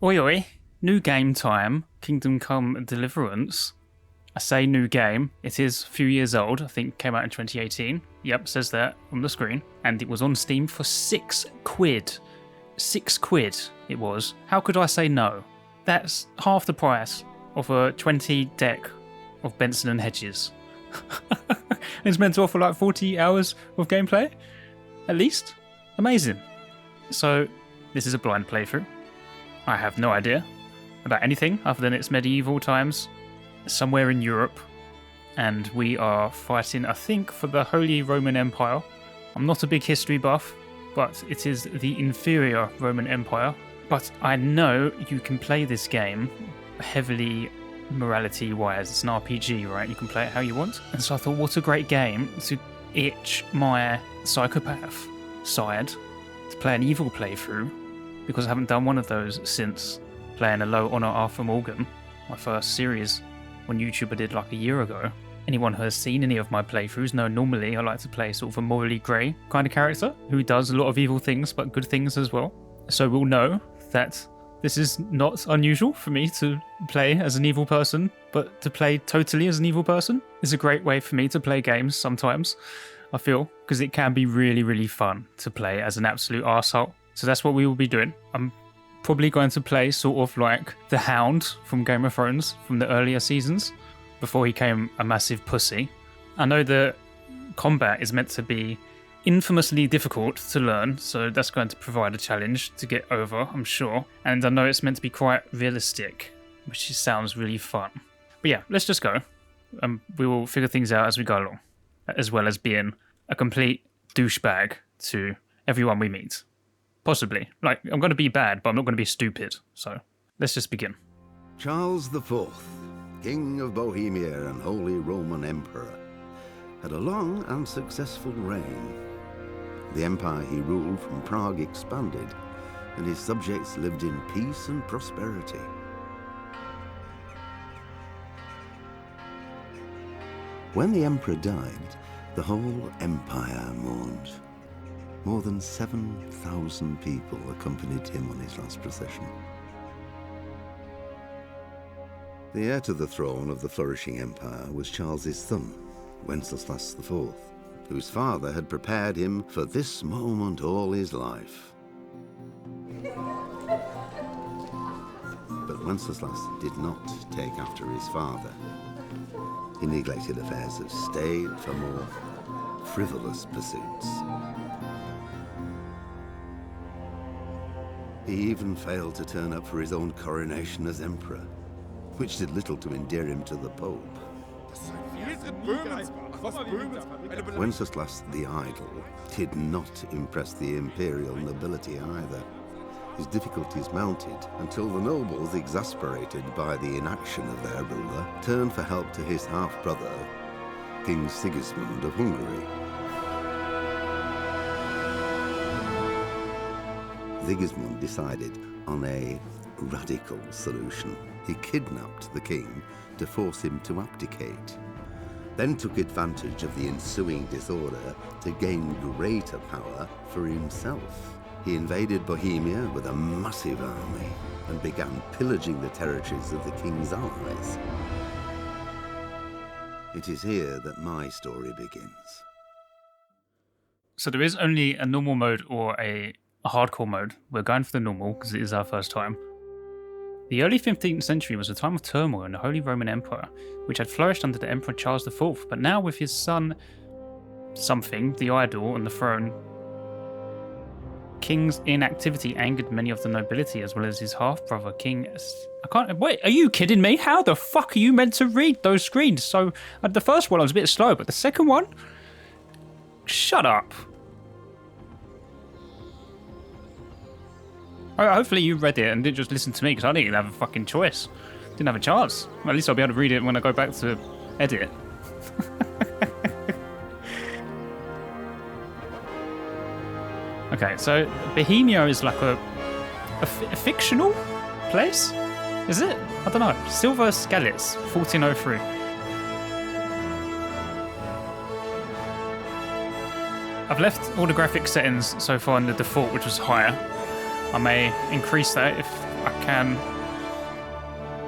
Oi oi, new game time, Kingdom Come Deliverance. I say new game, it is a few years old, I think came out in 2018. Yep, says that on the screen. And it was on Steam for £6. £6 it was. How could I say no? That's half the price of a 20 deck of Benson and Hedges. It's meant to offer like 40 hours of gameplay, at least. Amazing. So, this is a blind playthrough. I have no idea about anything other than it's medieval times, somewhere in Europe, and we are fighting, I think, for the Holy Roman Empire. I'm not a big history buff, but it is the inferior Roman Empire. But I know you can play this game heavily morality-wise. It's an RPG, right? You can play it how you want. And so I thought, what a great game to itch my psychopath side to play an evil playthrough, because I haven't done one of those since playing a low honor Arthur Morgan, my first series on YouTube I did like a year ago. Anyone who has seen any of my playthroughs know normally I like to play sort of a morally grey kind of character who does a lot of evil things but good things as well. So we'll know that this is not unusual for me to play as an evil person, but to play totally as an evil person is a great way for me to play games sometimes, I feel, because it can be really, really fun to play as an absolute arsehole. So that's what we will be doing. I'm probably going to play sort of like the Hound from Game of Thrones from the earlier seasons, before he became a massive pussy. I know the combat is meant to be infamously difficult to learn, so that's going to provide a challenge to get over, I'm sure. And I know it's meant to be quite realistic, which sounds really fun. But yeah, let's just go. We will figure things out as we go along, as well as being a complete douchebag to everyone we meet. Possibly. Like, I'm going to be bad, but I'm not going to be stupid. So, let's just begin. Charles IV, King of Bohemia and Holy Roman Emperor, had a long and successful reign. The empire he ruled from Prague expanded, and his subjects lived in peace and prosperity. When the emperor died, the whole empire mourned. More than 7,000 people accompanied him on his last procession. The heir to the throne of the flourishing empire was Charles's son, Wenceslas IV, whose father had prepared him for this moment all his life. But Wenceslas did not take after his father. He neglected affairs of state for more frivolous pursuits. He even failed to turn up for his own coronation as emperor, which did little to endear him to the Pope. Wenceslas the Idle did not impress the imperial nobility either. His difficulties mounted until the nobles, exasperated by the inaction of their ruler, turned for help to his half-brother, King Sigismund of Hungary. Sigismund decided on a radical solution. He kidnapped the king to force him to abdicate, then took advantage of the ensuing disorder to gain greater power for himself. He invaded Bohemia with a massive army and began pillaging the territories of the king's allies. It is here that my story begins. So there is only a normal mode or a hardcore mode. We're going for the normal because it is our first time. The early 15th century was a time of turmoil in the Holy Roman Empire, which had flourished under the Emperor Charles IV, but now with his son, something, the idol, on the throne, King's inactivity angered many of the nobility as well as his half-brother, Wait, are you kidding me? How the fuck are you meant to read those screens? So, the first one I was a bit slow, but the second one? Shut up. Hopefully you read it and didn't just listen to me, because I didn't even have a fucking choice. Didn't have a chance. Well, at least I'll be able to read it when I go back to edit. Okay, so Bohemia is like a fictional place? Is it? I don't know. Silver Skilitz, 1403. I've left all the graphic settings so far in the default, which was higher. I may increase that if I can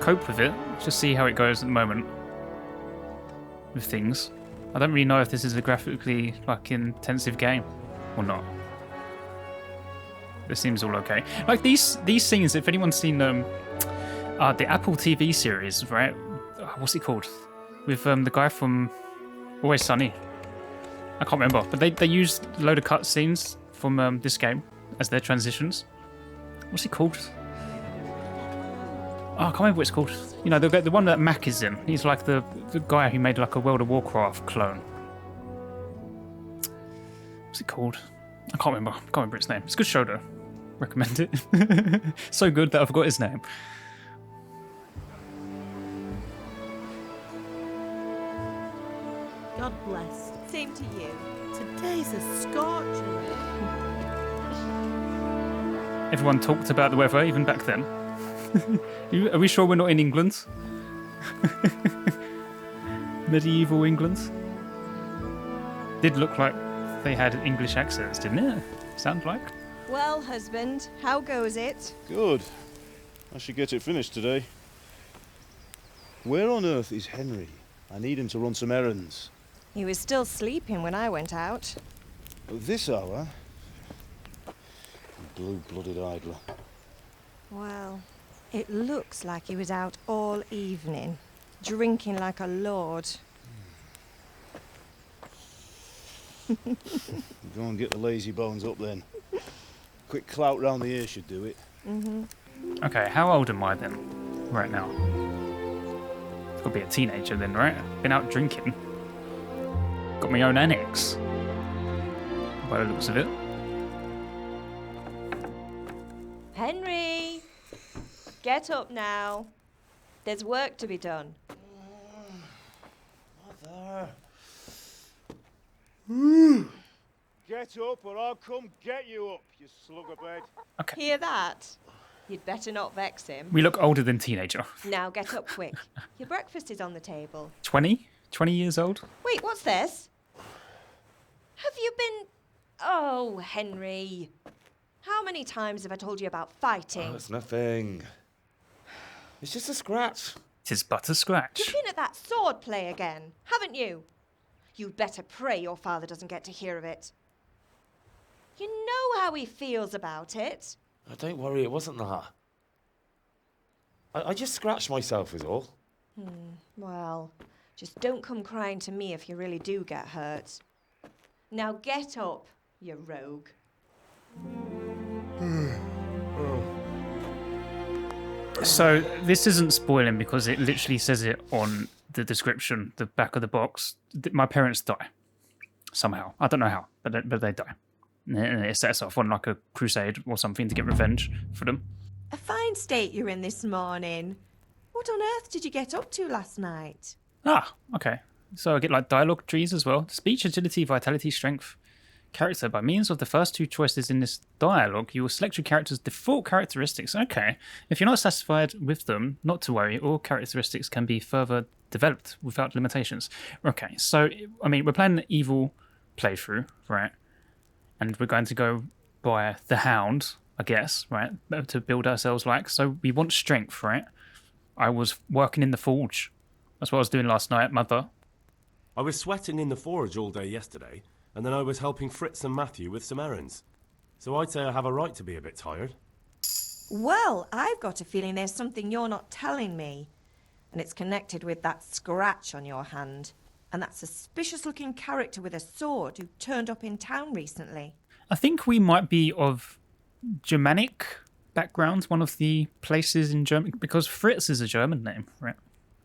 cope with it. Just see how it goes at the moment with things. I don't really know if this is a graphically like intensive game or not. This seems all okay. Like these scenes, if anyone's seen the Apple TV series, right? What's it called? With the guy from Always Sunny. I can't remember, but they used a load of cutscenes from this game as their transitions. What's it called? Oh, I can't remember what it's called. You know, the one that Mac is in. He's like the guy who made like a World of Warcraft clone. What's it called? I can't remember its name. It's a good show though. Recommend it. So good that I forgot his name. God bless. Same to you. Today's a scorcher. Everyone talked about the weather even back then. Are we sure we're not in England? Medieval England? Did look like they had English accents, didn't it? Sound like? Well, husband, how goes it? Good. I should get it finished today. Where on earth is Henry? I need him to run some errands. He was still sleeping when I went out. At this hour? Blue-blooded idler. Well, it looks like he was out all evening, drinking like a lord. Go and get the lazy bones up then. Quick clout round the ear should do it. Okay, how old am I then? Right now? I'll be a teenager then, right? Been out drinking. Got my own annex. By the looks of it. Henry! Get up now. There's work to be done. Mother. Get up or I'll come get you up, you slug of bed. Okay. Hear that? You'd better not vex him. We look older than teenager. Now get up quick. Your breakfast is on the table. 20? 20 years old? Wait, what's this? Have you been... Oh, Henry. How many times have I told you about fighting? Oh, it's nothing. It's just a scratch. Tis but a scratch. You've been at that sword play again, haven't you? You'd better pray your father doesn't get to hear of it. You know how he feels about it. Oh, don't worry, it wasn't that. I just scratched myself is all. Well, just don't come crying to me if you really do get hurt. Now get up, you rogue. So this isn't spoiling because it literally says it on the description, the back of the box. My parents die somehow. I don't know how, but they die. And it sets off on like a crusade or something to get revenge for them. A fine state you're in this morning. What on earth did you get up to last night? Ah, okay. So I get like dialogue trees as well. Speech, agility, vitality, strength, character. By means of the first two choices in this dialogue, you will select your character's default characteristics. Okay. If you're not satisfied with them, not to worry. All characteristics can be further developed without limitations. Okay. So, I mean, we're playing an evil playthrough, right? And we're going to go by the Hound, I guess, right? To build ourselves like. So we want strength, right? I was working in the forge. That's what I was doing last night, mother. I was sweating in the forge all day yesterday, and then I was helping Fritz and Matthew with some errands. So I'd say I have a right to be a bit tired. Well, I've got a feeling there's something you're not telling me. And it's connected with that scratch on your hand. And that suspicious-looking character with a sword who turned up in town recently. I think we might be of Germanic background, one of the places in Germany, because Fritz is a German name, right?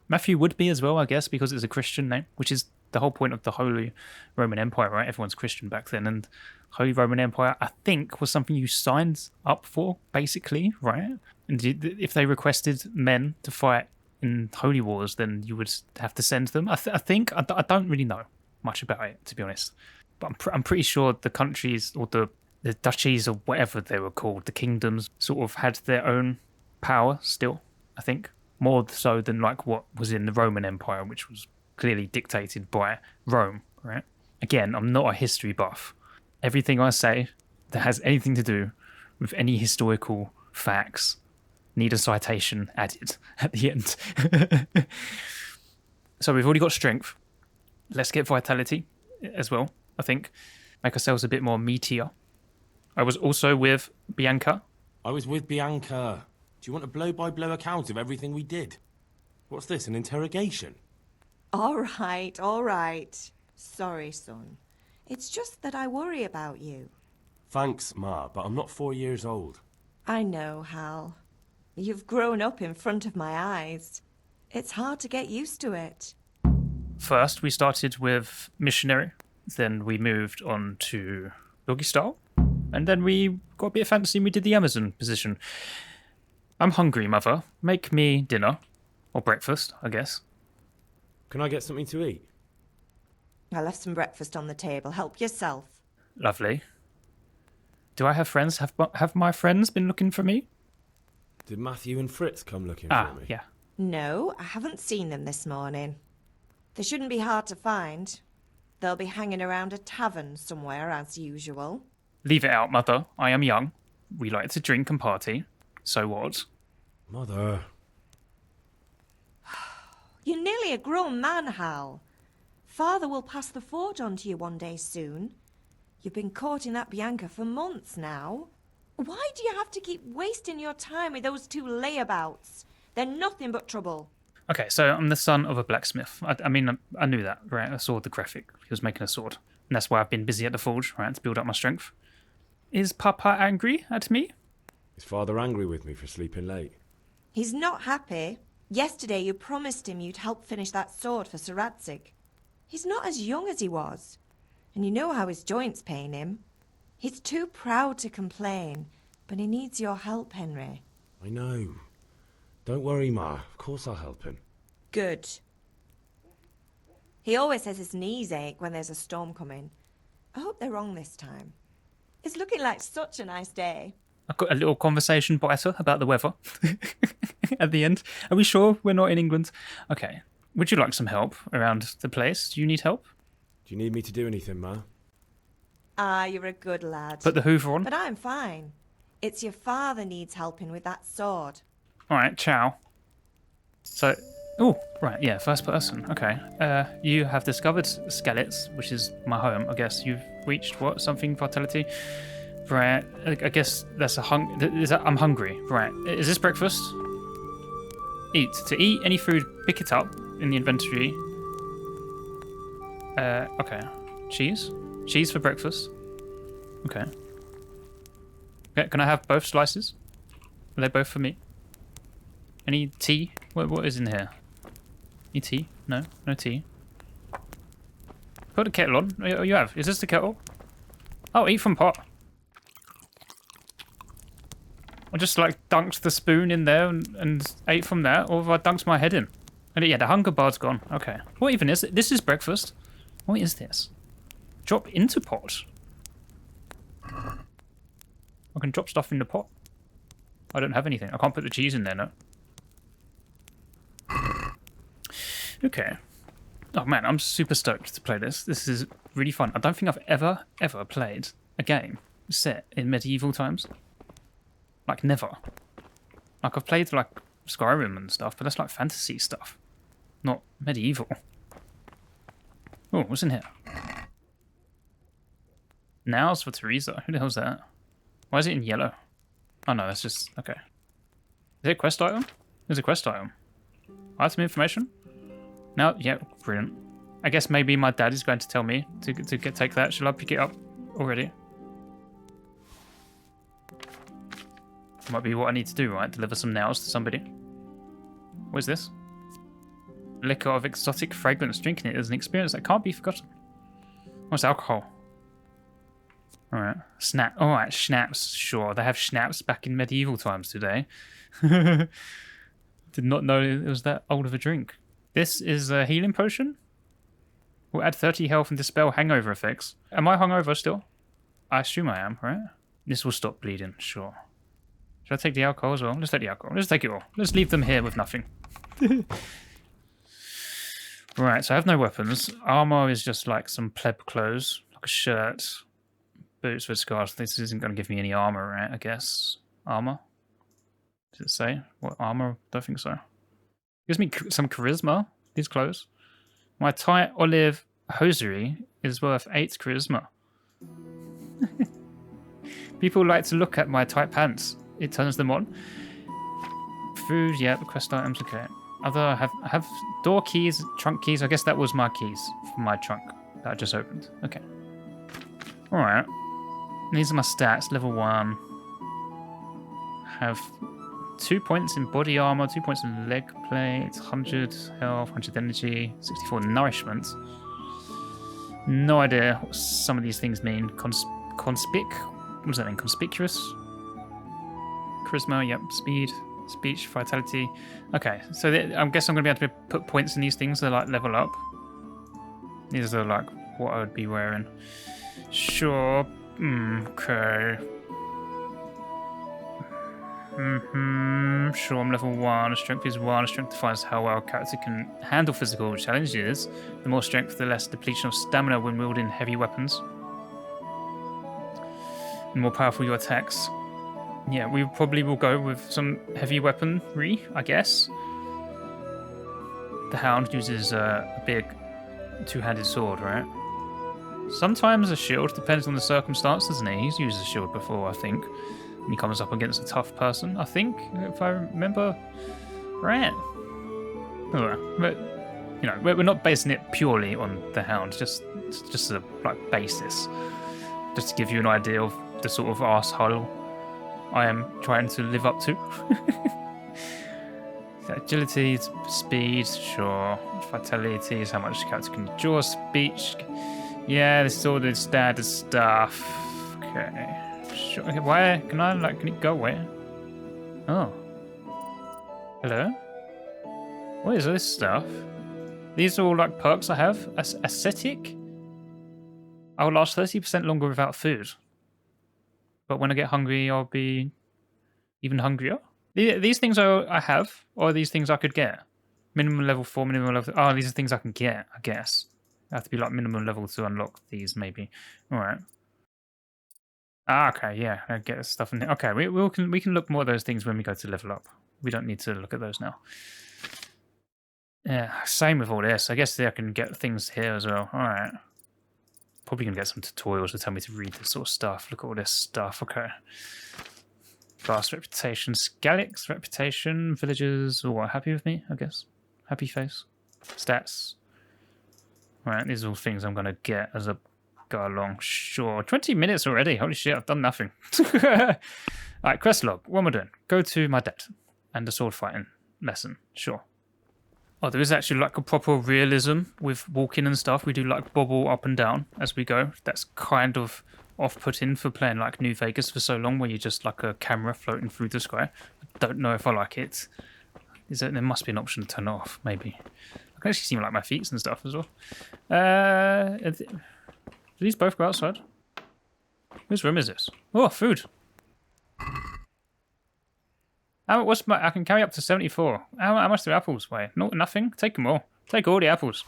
Matthew would be as well, I guess, because it's a Christian name, which is the whole point of the Holy Roman Empire, right? Everyone's Christian back then, and Holy Roman Empire, I think, was something you signed up for, basically, right? And if they requested men to fight in holy wars, then you would have to send them. I think I don't really know much about it, to be honest, but I'm pretty sure the countries or the duchies or whatever they were called, the kingdoms, sort of had their own power still. I think more so than like what was in the Roman Empire, which was clearly dictated by Rome, right? Again, I'm not a history buff. Everything I say that has anything to do with any historical facts Need a citation added at the end. So we've already got strength. Let's get vitality as well, I think. Make ourselves a bit more meatier. I was also with Bianca. I was with Bianca. Do you want a blow-by-blow account of everything we did? What's this, an interrogation? All right, all right. Sorry, son. It's just that I worry about you. Thanks, Ma, but I'm not 4 years old. I know, Hal. You've grown up in front of my eyes. It's hard to get used to it. First, we started with missionary. Then we moved on to doggy style. And then we got a bit fancy and we did the Amazon position. I'm hungry, Mother. Make me dinner. Or breakfast, I guess. Can I get something to eat? I left some breakfast on the table. Help yourself. Lovely. Do I have friends? Have my friends been looking for me? Did Matthew and Fritz come looking for me? Yeah. No, I haven't seen them this morning. They shouldn't be hard to find. They'll be hanging around a tavern somewhere, as usual. Leave it out, Mother. I am young. We like to drink and party. So what? Mother. You're nearly a grown man, Hal. Father will pass the forge on to you one day soon. You've been courting that Bianca for months now. Why do you have to keep wasting your time with those two layabouts? They're nothing but trouble. Okay, so I'm the son of a blacksmith. I mean, I knew that, right? I saw the graphic. He was making a sword. And that's why I've been busy at the forge, right, to build up my strength. Is Papa angry at me? Is Father angry with me for sleeping late? He's not happy. Yesterday you promised him you'd help finish that sword for Sir Radzig. He's not as young as he was. And you know how his joints pain him. He's too proud to complain, but he needs your help, Henry. I know. Don't worry, Ma. Of course I'll help him. Good. He always says his knees ache when there's a storm coming. I hope they're wrong this time. It's looking like such a nice day. I've got a little conversation biter about the weather at the end. Are we sure we're not in England? Okay. Would you like some help around the place? Do you need help? Do you need me to do anything, Ma? Ah, you're a good lad. Put the hoover on. But I'm fine. It's your father needs helping with that sword. All right, ciao. So, oh, right, yeah, first person. Okay. You have discovered Skalitz, which is my home. I guess you've reached what? Something vitality? Right. I guess that's I'm hungry. Right. Is this breakfast? Eat. To eat any food, pick it up in the inventory. Okay. Cheese? Cheese for breakfast. Okay. Okay, can I have both slices? Are they both for me? Any tea? What is in here? Any tea? No? No tea. Put the kettle on. Oh, you have. Is this the kettle? Oh, eat from pot. I just like dunked the spoon in there and ate from there, or have I dunked my head in? And yeah, the hunger bar's gone. Okay. What even is it? This is breakfast. What is this? Drop into pot. I can drop stuff in the pot. I don't have anything. I can't put the cheese in there, no. Okay. Oh man, I'm super stoked to play this. This is really fun. I don't think I've ever played a game set in medieval times. Like, never. Like, I've played, like, Skyrim and stuff, but that's, like, fantasy stuff. Not medieval. Oh, what's in here? Now's for Teresa. Who the hell's that? Why is it in yellow? Oh, no, that's just... Okay. Is it a quest item? There's a quest item. Item information? No? Yeah, brilliant. I guess maybe my dad is going to tell me to take that. Shall I pick it up already? Might be what I need to do, right? Deliver some nails to somebody. What is this? Liquor of exotic fragrance. Drinking it is an experience that can't be forgotten. What's alcohol? Alright. Alright, schnapps. Sure, they have schnapps back in medieval times today. Did not know it was that old of a drink. This is a healing potion. Will add 30 health and dispel hangover effects. Am I hungover still? I assume I am, right? This will stop bleeding, sure. Should I take the alcohol as well? Let's take the alcohol. Let's take it all. Let's leave them here with nothing. Right, so I have no weapons. Armor is just like some pleb clothes. Like a shirt. Boots with scars. This isn't going to give me any armor, right? I guess. Armor? Does it say? What armor? Don't think so. Gives me some charisma, these clothes. My tight olive hosiery is worth 8 charisma. People like to look at my tight pants. It turns them on. Food, yeah, quest items, okay. Other, have door keys, trunk keys. I guess that was my keys for my trunk that I just opened. Okay. Alright. These are my stats. Level 1. Have 2 points in body armor, 2 points in leg plate, 100 health, 100 energy, 64 nourishment. No idea what some of these things mean. What does that mean? Conspicuous? Charisma, yep. Speed, speech, vitality. Okay, so I guess I'm going to be able to put points in these things to like level up. These are like what I would be wearing. Sure. Okay. Sure, I'm level 1. Strength is 1. Strength defines how well a character can handle physical challenges. The more strength, the less depletion of stamina when wielding heavy weapons. The more powerful your attacks. Yeah, we probably will go with some heavy weaponry, I guess. The Hound uses a big two-handed sword, right? Sometimes a shield, depends on the circumstance, doesn't he? He's used a shield before, I think. When he comes up against a tough person, I think, if I remember right. But, you know, we're not basing it purely on the Hound, just a like basis. Just to give you an idea of the sort of arsehole I am trying to live up to. Agility, speed, sure. Vitality is how much the character can endure. Speech, yeah, this is all the standard stuff. Okay. Sure. Okay, why can it go where? Oh. Hello? What is this stuff? These are all like perks I have. Ascetic? I will last 30% longer without food. But when I get hungry, I'll be even hungrier. These things I have, or are these things I could get? Minimum level 4, minimum level... Oh, these are things I can get, I guess. I have to be like minimum level to unlock these, maybe. Alright. Ah, okay, yeah, I get stuff in here. Okay, we can look more at those things when we go to level up. We don't need to look at those now. Yeah, same with all this. I guess I can get things here as well. Alright. Probably gonna get some tutorials to tell me to read this sort of stuff. Look at all this stuff. Okay. Fast reputation. Skalitz reputation. Villagers. Oh, happy with me, I guess. Happy face. Stats. Alright, these are all things I'm gonna get as I go along. Sure. 20 minutes already. Holy shit, I've done nothing. Alright, quest log. What am I doing? Go to my dad and the sword fighting lesson. Sure. Oh, there is actually like a proper realism with walking and stuff. We do like bobble up and down as we go. That's kind of off-putting for playing like New Vegas for so long, where you're just like a camera floating through the sky. I don't know if I like it. There must be an option to turn it off, maybe. I can actually see like my feet and stuff as well. Do these both go outside? Whose room is this? Oh, food. I can carry up to 74. How much do apples weigh? No, nothing. Take them all. Take all the apples.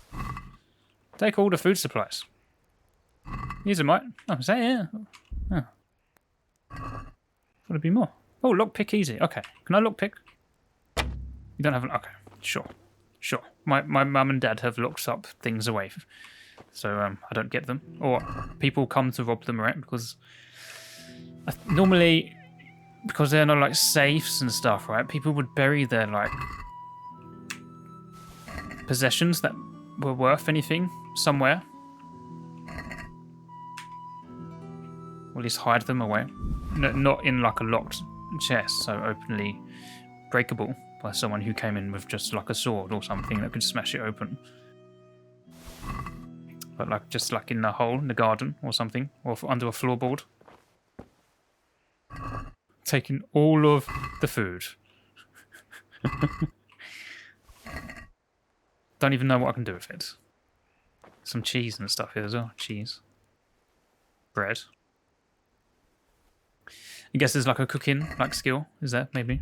Take all the food supplies. These are mine. Oh, is that it? Oh. Would it be more? Oh, lockpick easy. Okay. Can I lockpick? You don't have an... Okay. Sure. Sure. My mum and dad have locked up things away. So I don't get them. Or people come to rob them, right? Because normally... Because they're not like safes and stuff, right? People would bury their like possessions that were worth anything somewhere. Or at least hide them away. No, not in like a locked chest, so openly breakable by someone who came in with just like a sword or something that could smash it open. But like just like in the hole in the garden or something, or under a floorboard. Taking all of the food. Don't even know what I can do with it. Some cheese and stuff here as well. Cheese. Bread. I guess there's like a cooking like skill. Is there? Maybe.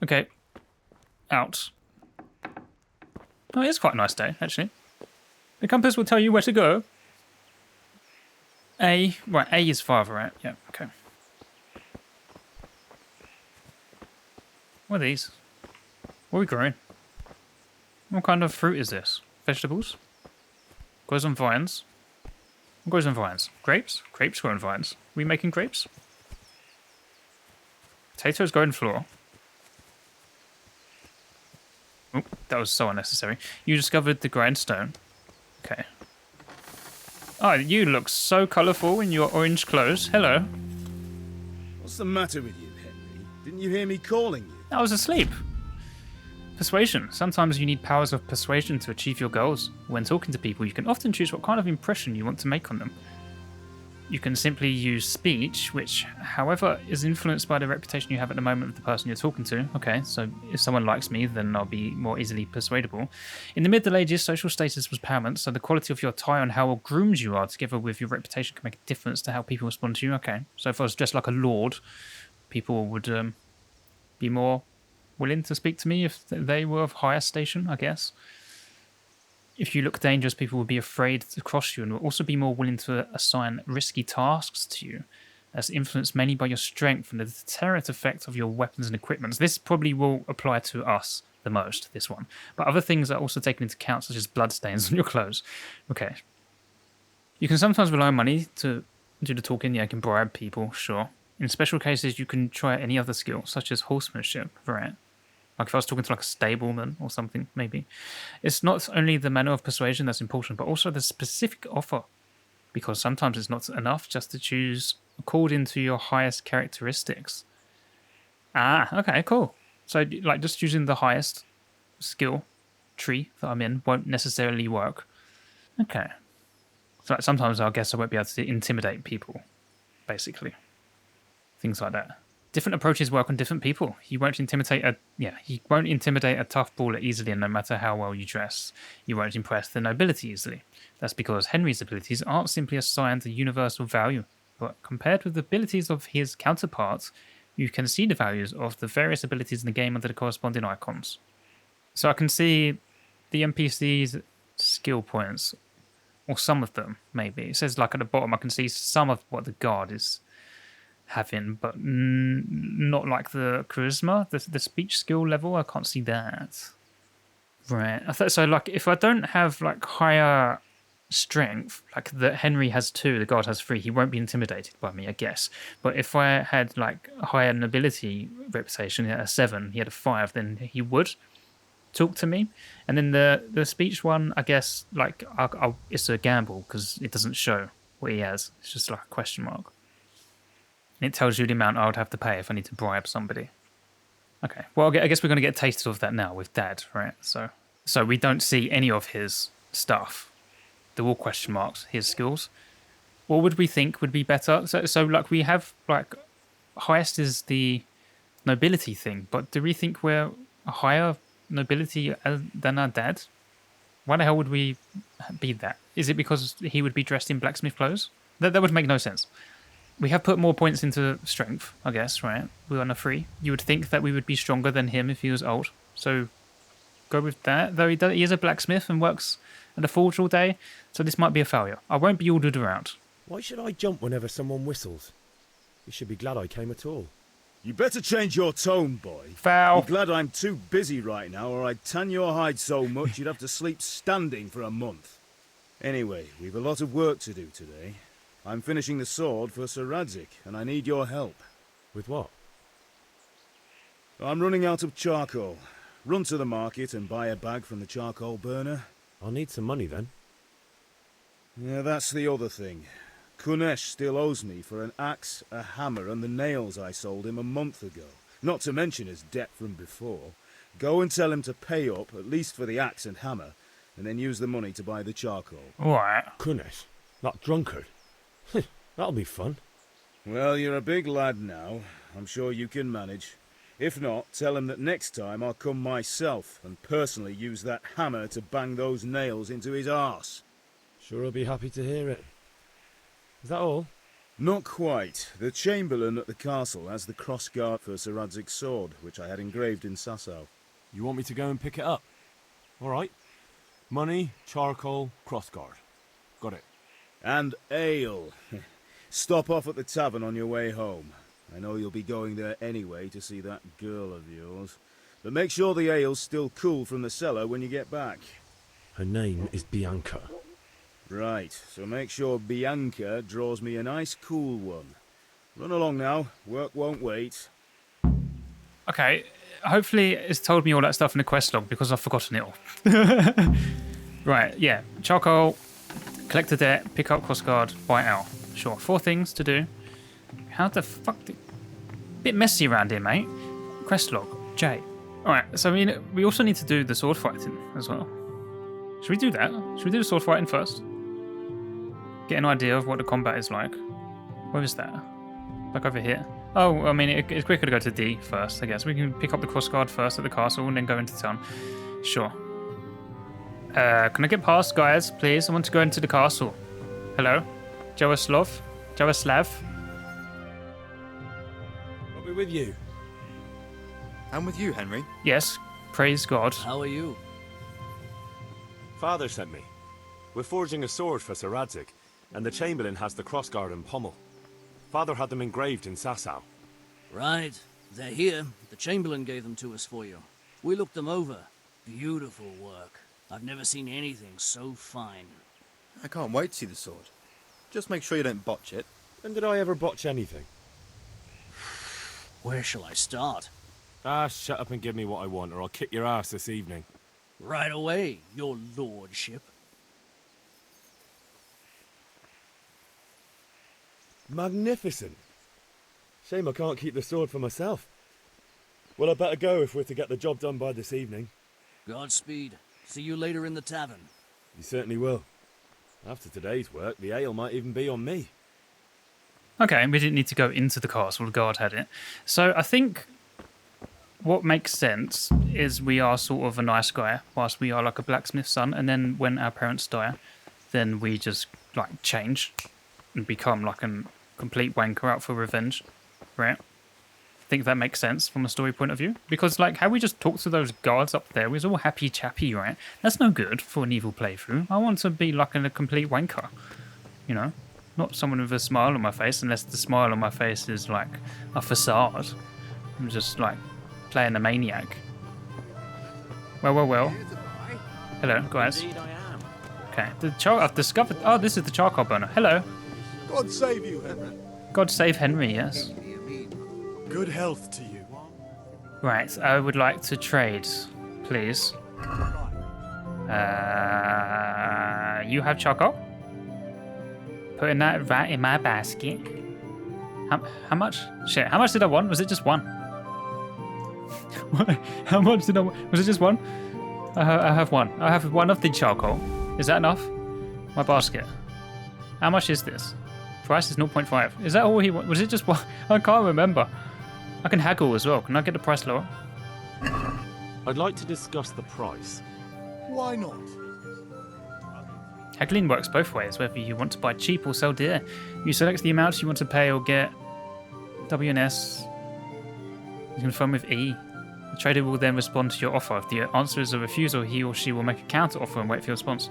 Okay. Out. Oh, it's quite a nice day, actually. The compass will tell you where to go. A. Right, A is father, right? Yeah, okay. What are these? What are we growing? What kind of fruit is this? Vegetables? Grows on vines. What grows on vines? Grapes? Grapes grow on vines. We making grapes? Potatoes grow in floor. Oh, that was so unnecessary. You discovered the grindstone. Okay. Oh, you look so colourful in your orange clothes. Hello. What's the matter with you, Henry? Didn't you hear me calling you? I was asleep. Persuasion. Sometimes you need powers of persuasion to achieve your goals. When talking to people, you can often choose what kind of impression you want to make on them. You can simply use speech, which, however, is influenced by the reputation you have at the moment of the person you're talking to. Okay, so if someone likes me, then I'll be more easily persuadable. In the Middle Ages, social status was paramount, so the quality of your tie and how well groomed you are, together with your reputation, can make a difference to how people respond to you. Okay, so if I was dressed like a lord, people would be more willing to speak to me if they were of higher station, I guess. If you look dangerous, people will be afraid to cross you and will also be more willing to assign risky tasks to you, as influenced mainly by your strength and the deterrent effect of your weapons and equipment. This probably will apply to us the most, this one. But other things are also taken into account, such as bloodstains on your clothes. Okay. You can sometimes rely on money to do the talking. Yeah, you can bribe people, sure. In special cases, you can try any other skill, such as horsemanship, right? Like if I was talking to like a stableman or something, maybe. It's not only the manner of persuasion that's important, but also the specific offer. Because sometimes it's not enough just to choose according to your highest characteristics. Ah, okay, cool. So like just choosing the highest skill tree that I'm in won't necessarily work. Okay. So like, sometimes I guess I won't be able to intimidate people, basically. Things like that. Different approaches work on different people. You won't intimidate a tough brawler easily, and no matter how well you dress, you won't impress the nobility easily. That's because Henry's abilities aren't simply assigned a universal value, but compared with the abilities of his counterparts, you can see the values of the various abilities in the game under the corresponding icons. So I can see the NPC's skill points, or some of them, maybe. It says like at the bottom I can see some of what the guard is having, but not like the charisma, the speech skill level. I can't see that. Right. I thought so. Like, if I don't have like higher strength, like that Henry has 2, the guard has 3, he won't be intimidated by me, I guess. But if I had like a higher nobility reputation, he had a 7, he had a 5, then he would talk to me. And then the speech one, I guess, like it's a gamble because it doesn't show what he has. It's just like a question mark. And it tells you the amount I would have to pay if I need to bribe somebody. Okay, well, I guess we're going to get a taste of that now with Dad, right? So we don't see any of his stuff. They're all question marks, his skills. What would we think would be better? So like, we have, like, highest is the nobility thing, but do we think we're a higher nobility than our dad? Why the hell would we be that? Is it because he would be dressed in blacksmith clothes? That would make no sense. We have put more points into strength, I guess, right? We're on a 3. You would think that we would be stronger than him if he was old. So go with that. Though he is a blacksmith and works at a forge all day, so this might be a failure. I won't be ordered around. Why should I jump whenever someone whistles? You should be glad I came at all. You better change your tone, boy. Foul. Be glad I'm too busy right now, or I'd tan your hide so much you'd have to sleep standing for a month. Anyway, we've a lot of work to do today. I'm finishing the sword for Sir Radzig, and I need your help. With what? I'm running out of charcoal. Run to the market and buy a bag from the charcoal burner. I'll need some money then. Yeah, that's the other thing. Kunesh still owes me for an axe, a hammer, and the nails I sold him a month ago. Not to mention his debt from before. Go and tell him to pay up, at least for the axe and hammer, and then use the money to buy the charcoal. All right. Kunesh? That drunkard? That'll be fun. Well, you're a big lad now. I'm sure you can manage. If not, tell him that next time I'll come myself and personally use that hammer to bang those nails into his arse. Sure I'll be happy to hear it. Is that all? Not quite. The Chamberlain at the castle has the crossguard for Sir Radzig's sword, which I had engraved in Sasau. You want me to go and pick it up? All right. Money, charcoal, crossguard. Got it. And ale. Stop off at the tavern on your way home. I know you'll be going there anyway to see that girl of yours. But make sure the ale's still cool from the cellar when you get back. Her name is Bianca. Right, so make sure Bianca draws me a nice cool one. Run along now, work won't wait. Okay, hopefully it's told me all that stuff in the quest log because I've forgotten it all. Right, yeah. Charcoal, collect the debt, pick up crossguard, buy ale. Sure, 4 things to do. How the fuck bit messy around here, mate. Quest log, J. Alright, so we also need to do the sword fighting as well. Should we do that? Should we do the sword fighting first? Get an idea of what the combat is like. Where is that? Like over here. Oh, I mean, it's quicker to go to D first, I guess. We can pick up the crossguard first at the castle and then go into town. Sure. Can I get past, guys, please? I want to go into the castle. Hello? Jaroslav? I'll be with you. I'm with you, Henry. Yes, praise God. How are you? Father sent me. We're forging a sword for Sir Radzig, and the Chamberlain has the crossguard and pommel. Father had them engraved in Sasau. Right. They're here. The Chamberlain gave them to us for you. We looked them over. Beautiful work. I've never seen anything so fine. I can't wait to see the sword. Just make sure you don't botch it. When did I ever botch anything? Where shall I start? Ah, shut up and give me what I want, or I'll kick your ass this evening. Right away, your lordship. Magnificent. Shame I can't keep the sword for myself. Well, I better go if we're to get the job done by this evening. Godspeed. See you later in the tavern. You certainly will. After today's work, the ale might even be on me. Okay, we didn't need to go into the castle, the guard had it. So I think what makes sense is we are sort of a nice guy, whilst we are like a blacksmith's son, and then when our parents die, then we just like change and become like a complete wanker out for revenge, right? I think that makes sense from a story point of view, because like how we just talked to those guards up there, we was all happy chappy, right? That's no good for an evil playthrough. I want to be like a complete wanker, you know? Not someone with a smile on my face, unless the smile on my face is like a facade. I'm just like playing a maniac. Well. Hello, guys. Indeed I am. Okay, I've discovered... Oh, this is the charcoal burner. Hello. God save you, Henry. God save Henry, yes. Good health to you. Right, I would like to trade, please. You have charcoal? Putting that right in my basket. How much? Shit, how much did I want? Was it just one? How much did I want? Was it just one? I have one. I have one of the charcoal. Is that enough? My basket. How much is this? Price is 0.5. Is that all he was it just one? I can't remember. I can haggle as well. Can I get the price lower? I'd like to discuss the price. Why not? Haggling works both ways, whether you want to buy cheap or sell dear. You select the amounts you want to pay or get. W and S. You confirm with E. The trader will then respond to your offer. If the answer is a refusal, he or she will make a counter offer and wait for your response.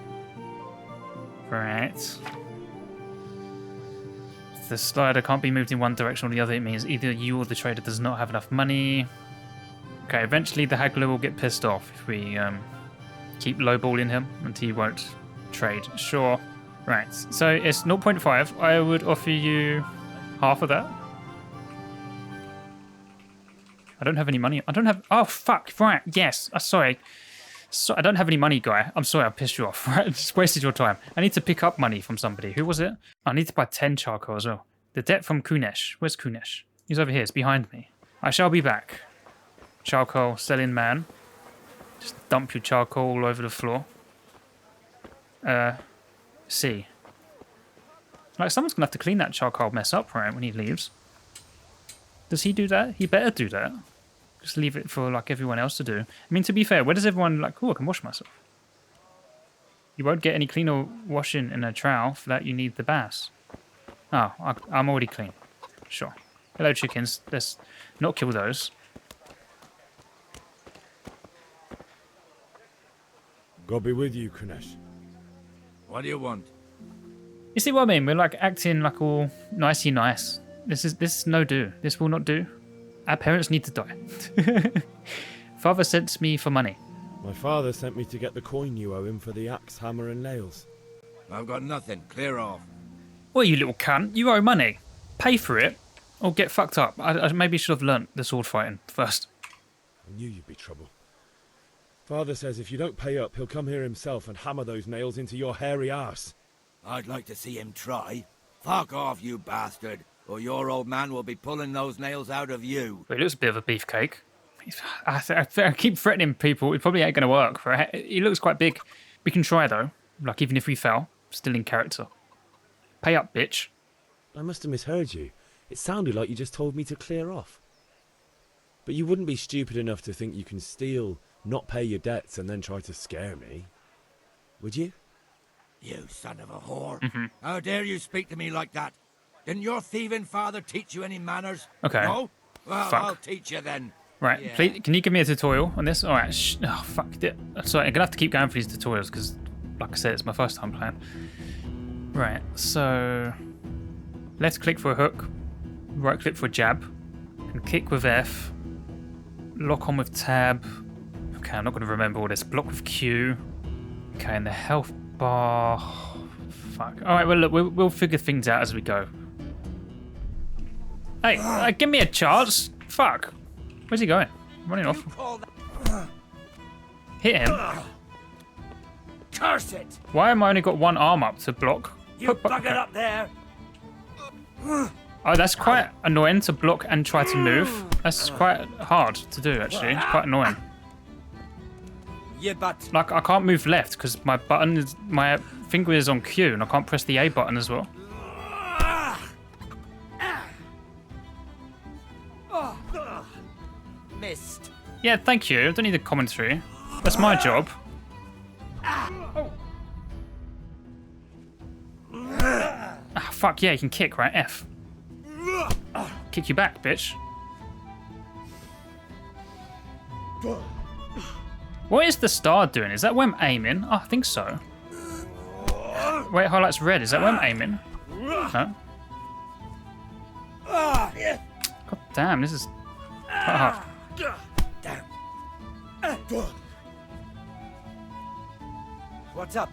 Right. The slider can't be moved in one direction or the other. It means either you or the trader does not have enough money. Okay, eventually the haggler will get pissed off if we keep lowballing him until he won't trade. Sure. Right, so it's 0.5. I would offer you half of that. I don't have any money. I don't have... Oh, fuck. Right, yes. Sorry. So, I don't have any money, guy. I'm sorry I pissed you off. Right? Just wasted your time. I need to pick up money from somebody. Who was it? I need to buy 10 charcoal as well. The debt from Kunesh. Where's Kunesh? He's over here. It's behind me. I shall be back. Charcoal selling man. Just dump your charcoal all over the floor. C. Like, someone's going to have to clean that charcoal mess up, right, when he leaves. Does he do that? He better do that. Just leave it for, like, everyone else to do. I mean, to be fair, where does everyone, like, oh, I can wash myself. You won't get any cleaner washing in a trowel. For that, you need the bass. Oh, I'm already clean. Sure. Hello, chickens. Let's not kill those. God be with you, Kunesh. What do you want? You see what I mean? We're like acting like all nicey nice. This is no do. This will not do. Our parents need to die. Father sent me for money. My father sent me to get the coin you owe him for the axe, hammer and nails. I've got nothing. Clear off. Well, you little cunt. You owe money. Pay for it or get fucked up. I maybe should have learnt the sword fighting first. I knew you'd be trouble. Father says if you don't pay up, he'll come here himself and hammer those nails into your hairy arse. I'd like to see him try. Fuck off, you bastard, or your old man will be pulling those nails out of you. Well, he looks a bit of a beefcake. I keep threatening people. It probably ain't going to work. Right? He looks quite big. We can try, though. Like, even if we fail, still in character. Pay up, bitch. I must have misheard you. It sounded like you just told me to clear off. But you wouldn't be stupid enough to think you can steal, not pay your debts, and then try to scare me. Would you? You son of a whore. How dare you speak to me like that? Didn't your thieving father teach you any manners? Okay. No? Well, Fuck. I'll teach you then. Right, Yeah. please, can you give me a tutorial on this? Alright, oh, fuck. Sorry, I'm going to have to keep going for these tutorials because, like I said, it's my first time playing. Right, so... left click for a hook, right click for a jab, and kick with F, lock on with tab. Okay, I'm not going to remember all this. Block with Q. Okay, and the health bar... fuck. Alright, well, look, we'll figure things out as we go. Hey, give me a chance. Fuck. Where's he going? Running off. Hit him. Curse it! Why am I only got one arm up to block? You bugger up there! Oh, that's quite annoying to block and try to move. That's quite hard to do, actually. It's quite annoying. You butt. Like, I can't move left because my finger is on Q and I can't press the A button as well. Missed. Yeah, thank you. I don't need a commentary. That's my job. Oh. Ah, fuck yeah, you can kick, right? F. Kick you back, bitch. What is the star doing? Is that where I'm aiming? Oh, I think so. Wait, it highlights red. Is that where I'm aiming? No. God damn, this is quite hard. What's up?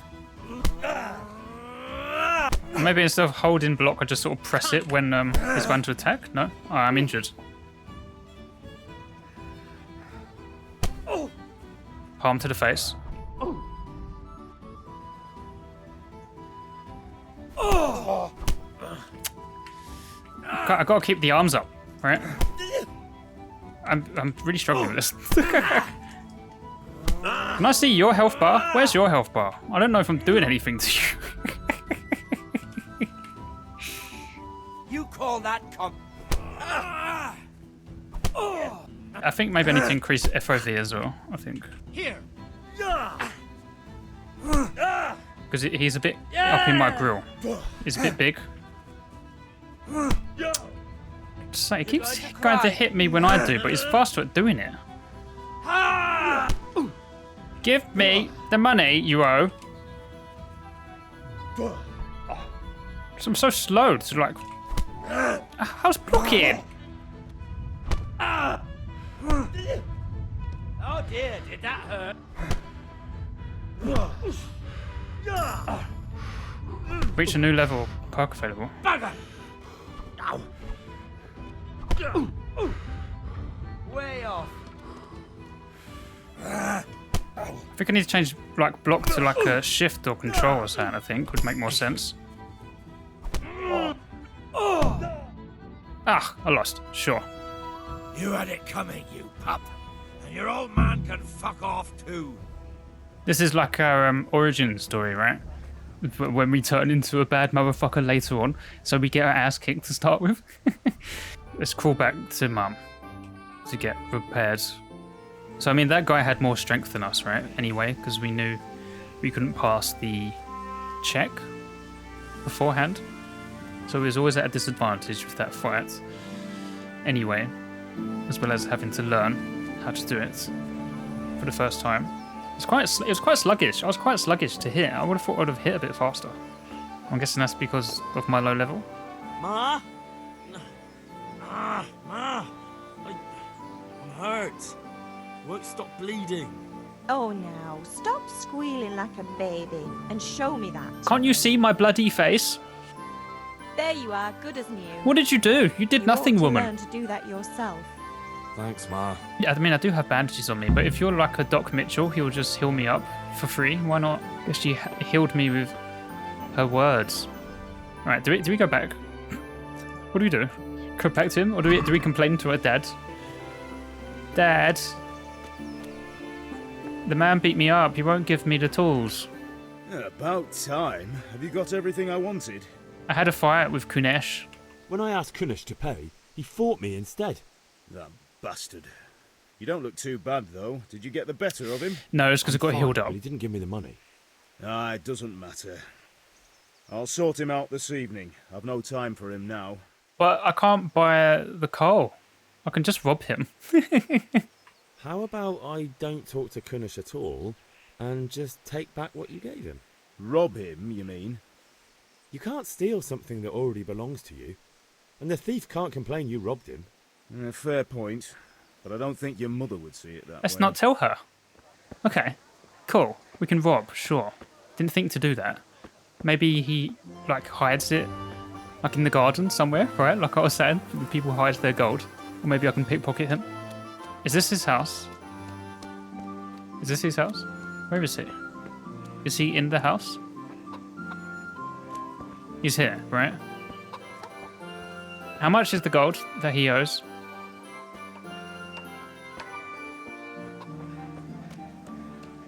Maybe instead of holding block, I just sort of press it when he's going to attack? No? Oh, I'm injured. Palm to the face. I gotta keep the arms up, right? I'm really struggling with this. Can I see your health bar? Where's your health bar? I don't know if I'm doing anything to you. You call that I think maybe I need to increase FOV as well, I think. Here. Because he's a bit up in my grill. He's a bit big. So he keeps going to hit me when I do, but he's faster at doing it. Give me the money you owe. I'm so slow to like... How's blocking? Oh dear, did that hurt? Reach a new level. Perk available. Bugger! Way off. I think I need to change like block to like a shift or control or something. I think would make more sense. Ah, I lost. Sure. You had it coming, you pup. And your old man can fuck off too. This is like our origin story, right? When we turn into a bad motherfucker later on, so we get our ass kicked to start with. Let's crawl back to Mum to get repaired. So I mean, that guy had more strength than us, right? Anyway, because we knew we couldn't pass the check beforehand. So he was always at a disadvantage with that fight. Anyway, as well as having to learn how to do it for the first time. It was quite sluggish. I was quite sluggish to hit. I would have thought I would have hit a bit faster. I'm guessing that's because of my low level. Ma? Ma! I'm hurt. Won't stop bleeding. Oh, now, stop squealing like a baby and show me that. Can't you see my bloody face? There you are, good as new. What did you do? You did nothing, ought to woman. learn to do that yourself. Thanks, Ma. Yeah, I mean, I do have bandages on me, but if you're like a Doc Mitchell, he'll just heal me up for free. Why not? If she healed me with her words. All right, do we go back? What do we do? Go back to him, or do we complain to her dad? Dad, the man beat me up. He won't give me the tools. About time. Have you got everything I wanted? I had a fight with Kunesh. When I asked Kunesh to pay, he fought me instead. That bastard. You don't look too bad, though. Did you get the better of him? No, it's because I got Fine, healed up. but he didn't give me the money. Ah, it doesn't matter. I'll sort him out this evening. I've no time for him now. But I can't buy the coal. I can just rob him. How about I don't talk to Kunesh at all and just take back what you gave him? Rob him, you mean? You can't steal something that already belongs to you. And the thief can't complain you robbed him. Fair point. But I don't think your mother would see it that way. Let's not tell her. Okay, cool. We can rob, sure. Didn't think to do that. Maybe he, like, hides it, like in the garden somewhere, right? Like I was saying, people hide their gold. Or maybe I can pickpocket him. Is this his house? Is this his house? Where is he? Is he in the house? He's here, right? How much is the gold that he owes?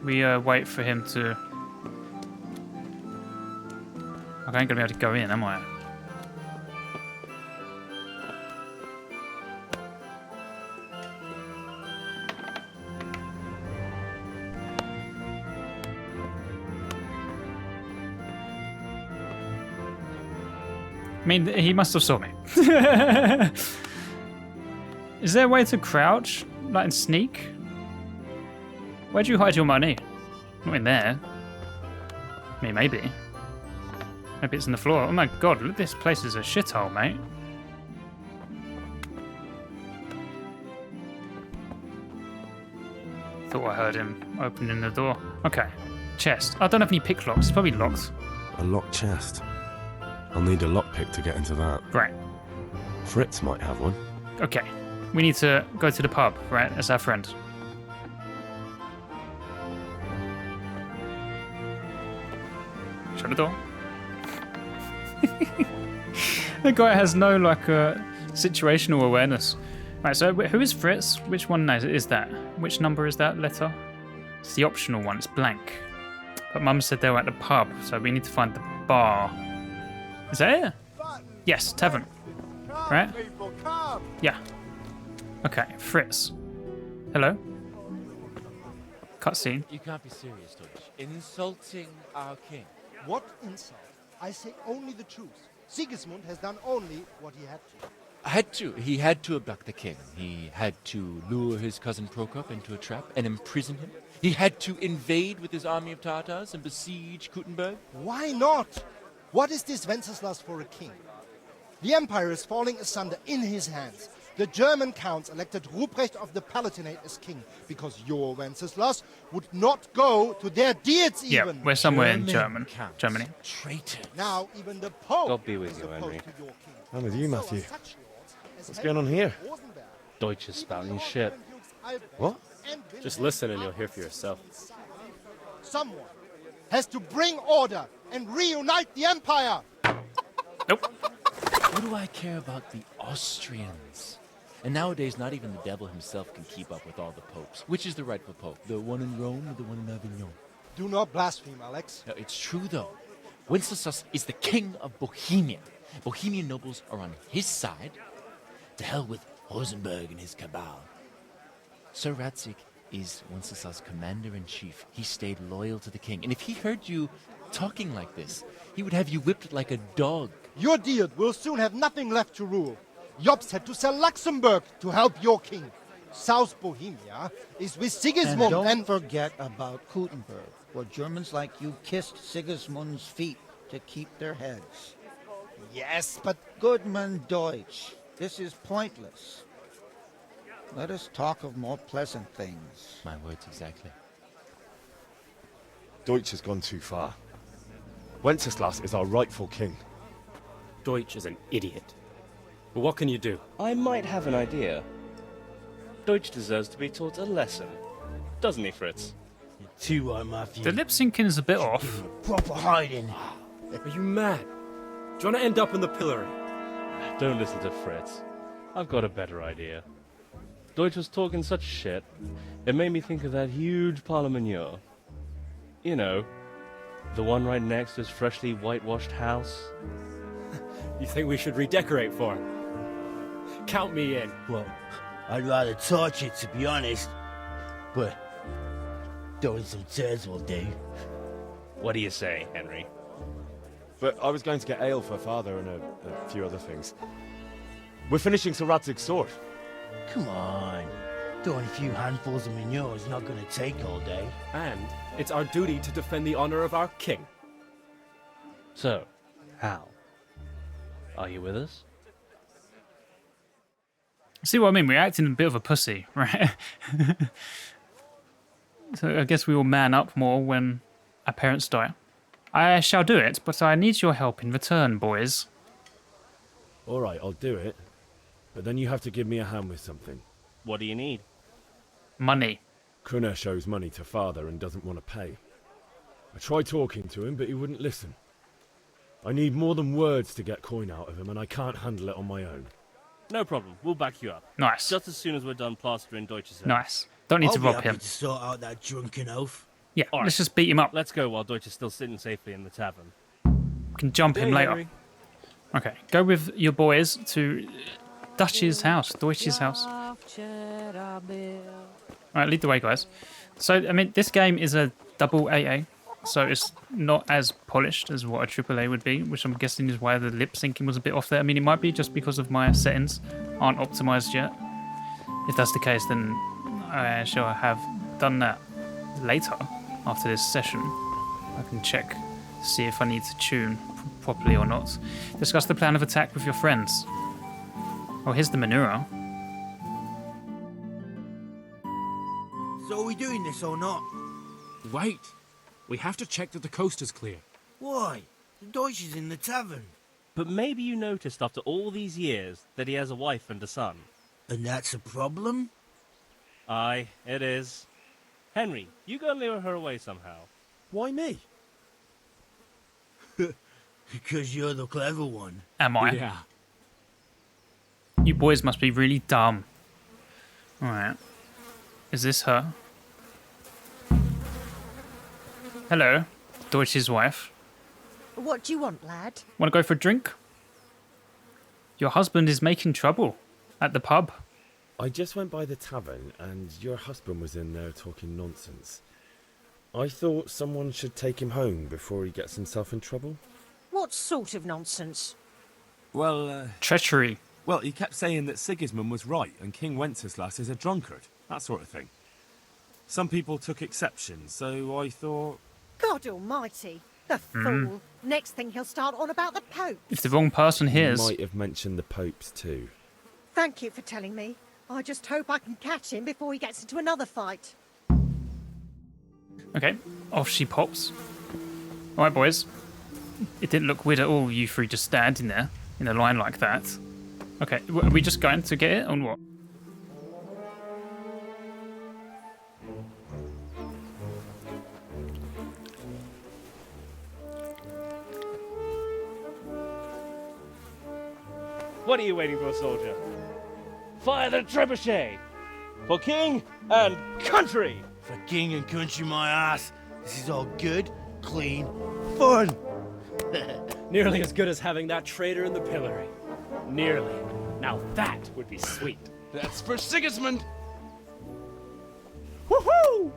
We wait for him to... I ain't gonna be able to go in, am I? I mean, he must have saw me. Is there a way to crouch, like, and sneak? Where'd you hide your money? Not in there. I mean, maybe. Maybe it's in the floor. Oh my god, look, this place is a shithole, mate. Thought I heard him opening the door. Okay. Chest. I don't have any pick locks. It's probably locked. A locked chest. I'll need a lockpick to get into that. Right. Fritz might have one. Okay. We need to go to the pub, right? As our friend. Shut the door. The guy has no, like, situational awareness. Right, so who is Fritz? Which one is that? Which number is that letter? It's the optional one. It's blank. But Mum said they were at the pub, so we need to find the bar. Is that it? Yes, tavern. Right? Yeah. Okay, Fritz. Hello? Cutscene. You can't be serious, Deutsch. Insulting our king. What insult? I say only the truth. Sigismund has done only what he had to. He had to abduct the king. He had to lure his cousin Prokop into a trap and imprison him. He had to invade with his army of Tatars and besiege Kuttenberg. Why not? What is this Wenceslas for a king? The empire is falling asunder in his hands. The German counts elected Ruprecht of the Palatinate as king because your Wenceslas would not go to their deeds even. Yeah, we're somewhere in Germany. Traitors. Now even the Pope God be with you, Henry. I'm with you, Matthew. What's going on here? Deutsch is spouting shit. What? Just listen and you'll hear for yourself. Someone has to bring order and reunite the empire. Nope. What do I care about the Austrians? And nowadays, not even the devil himself can keep up with all the popes. Which is the rightful pope? The one in Rome or the one in Avignon? Do not blaspheme, Alex. No, it's true, though. Wenceslas is the king of Bohemia. Bohemian nobles are on his side. To hell with Rosenberg and his cabal. Sir Radzik is Wenceslas' commander-in-chief. He stayed loyal to the king. And if he heard you talking like this, he would have you whipped like a dog. Your Diet will soon have nothing left to rule. Jobst had to sell Luxembourg to help your king. South Bohemia is with Sigismund and don't forget about Kuttenberg, where Germans like you kissed Sigismund's feet. to keep their heads. Yes, but Goodman Deutsch, this is pointless. Let us talk of more pleasant things. My words exactly. Deutsch has gone too far. Wenceslas is our rightful king. Deutsch is an idiot. But what can you do? I might have an idea. Deutsch deserves to be taught a lesson. Doesn't he, Fritz? You're too right, Matthew. The lip syncing is a bit off. Proper hiding. Are you mad? Do you want to end up in the pillory? Don't listen to Fritz. I've got a better idea. Deutsch was talking such shit, it made me think of that huge parliament. You know, the one right next to his freshly whitewashed house. You think we should redecorate for him? Count me in. Well, I'd rather torch it, to be honest. But throwing some turds will do. What do you say, Henry? But I was going to get ale for father and a few other things. We're finishing Sir Radzig's sword. Come on. Throwing a few handfuls of manure is not going to take all day. And it's our duty to defend the honor of our king. So, Hal, are you with us? See what I mean? We're acting a bit of a pussy, right? So I guess we will man up more when our parents die. I shall do it, but I need your help in return, boys. All right, I'll do it. But then you have to give me a hand with something. What do you need? Money. Kunesh owes money to father and doesn't want to pay. I tried talking to him, but he wouldn't listen. I need more than words to get coin out of him, and I can't handle it on my own. No problem. We'll back you up. Nice. Just as soon as we're done plastering Deutsch's head. Nice. Don't need to rob him. To sort out that drunken oaf. Yeah, let's just beat him up. Let's go while Deutsch is still sitting safely in the tavern. We can jump him later. Henry. Okay, go with your boys to Dutch's house, Deutsch's house. Alright, lead the way, guys. So, I mean, this game is a double AA, so it's not as polished as what a triple A would be, which I'm guessing is why the lip syncing was a bit off there. I mean, it might be just because of my settings aren't optimized yet. If that's the case, then I shall have done that later after this session. I can check, see if I need to tune properly or not. Discuss the plan of attack with your friends. Oh, here's the manure. So are we doing this or not? Wait. We have to check that the coast is clear. Why? The Deutsch is in the tavern. But maybe you noticed after all these years that he has a wife and a son. And that's a problem? Aye, it is. Henry, you go and lure her away somehow. Why me? Because you're the clever one. Am I? Yeah. You boys must be really dumb. Alright. Is this her? Hello, Deutsch's wife. What do you want, lad? Want to go for a drink? Your husband is making trouble at the pub. I just went by the tavern and your husband was in there talking nonsense. I thought someone should take him home before he gets himself in trouble. What sort of nonsense? Well, Treachery. Well, he kept saying that Sigismund was right and King Wenceslas is a drunkard. That sort of thing. Some people took exception, so I thought... God almighty, the fool. Next thing he'll start on about the Pope. If the wrong person hears... He might have mentioned the popes too. Thank you for telling me. I just hope I can catch him before he gets into another fight. Okay, off she pops. Alright, boys. It didn't look weird at all, you three just standing there in a line like that. Okay, are we just going to get it, or what? What are you waiting for, soldier? Fire the trebuchet! For king and country! For king and country, my ass. This is all good, clean, fun. Nearly as good as having that traitor in the pillory. Nearly. Now that would be sweet. That's for Sigismund. Woohoo!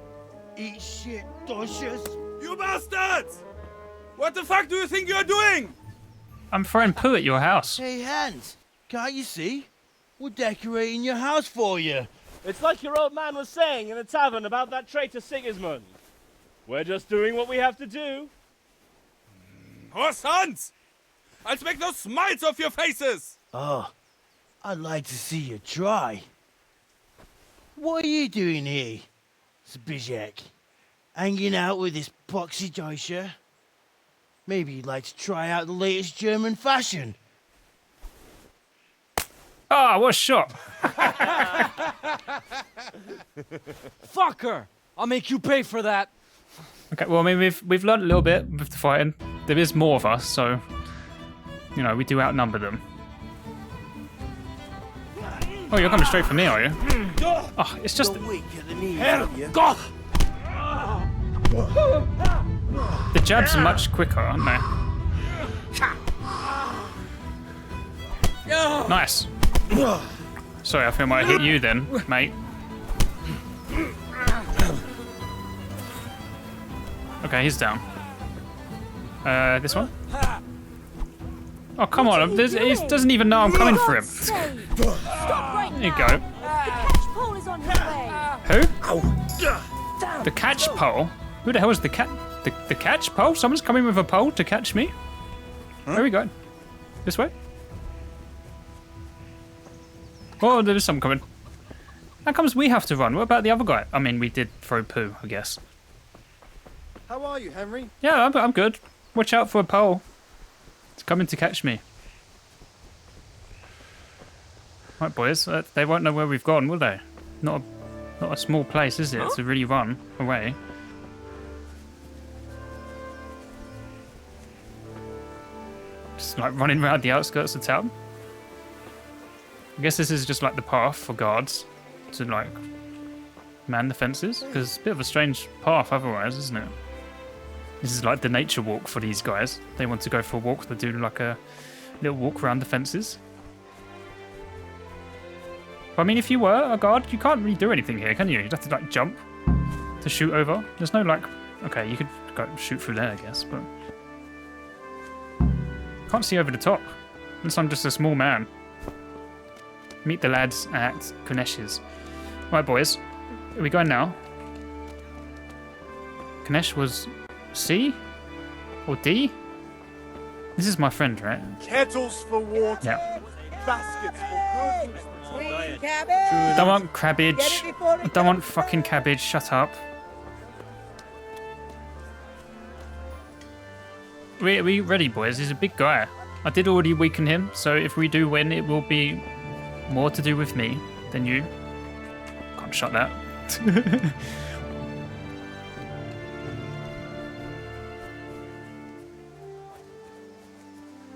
Eat shit, Deutsches. You bastards! What the fuck do you think you're doing? I'm throwing poo at your house. Hey, Hans, can't you see? We're decorating your house for you. It's like your old man was saying in the tavern about that traitor Sigismund. We're just doing what we have to do. Or sons! I'll make those smiles off your faces! Oh, I'd like to see you try. What are you doing here, Zbyszek? Hanging out with this poxy Deutscher? Maybe you'd like to try out the latest German fashion. Ah, what a shot! Fucker! I'll make you pay for that. Okay, well, I mean, we've learned a little bit with the fighting. There is more of us, so you know we do outnumber them. Oh, you're coming straight for me, are you? Oh, it's just. God! The jabs are much quicker, aren't they? Nice. Sorry, I think I might hit you then, mate. Okay, he's down. This one? Oh, come on. He doesn't even know I'm coming for him. There you go. Who? The catch pole? Who the hell is the catch pole? Someone's coming with a pole to catch me? Where are we going? This way? Oh, there is someone coming. How comes we have to run? What about the other guy? I mean, we did throw poo, I guess. How are you, Henry? Yeah, I'm good. Watch out for a pole. It's coming to catch me. Right, boys. They won't know where we've gone, will they? Not a small place, is it, to really run away? Just like running around the outskirts of town. I guess this is just like the path for guards to like man the fences, because it's a bit of a strange path otherwise, isn't it? This is like the nature walk for these guys. They want to go for a walk. They do like a little walk around the fences. But I mean, if you were a guard, you can't really do anything here, can you? You'd have to like jump to shoot over. There's no like, okay, you could go shoot through there, I guess, but can't see over the top. Unless I'm just a small man. Meet the lads at Kunesh's. Right, boys, are we going now? Kunesh was C or D? This is my friend, right? Kettles for water. Yeah. Baskets for goods. I don't want cabbage. I don't want fucking cabbage. Shut up. Are we ready, boys? He's a big guy. I did already weaken him, so if we do win, it will be more to do with me than you. Can't shut that.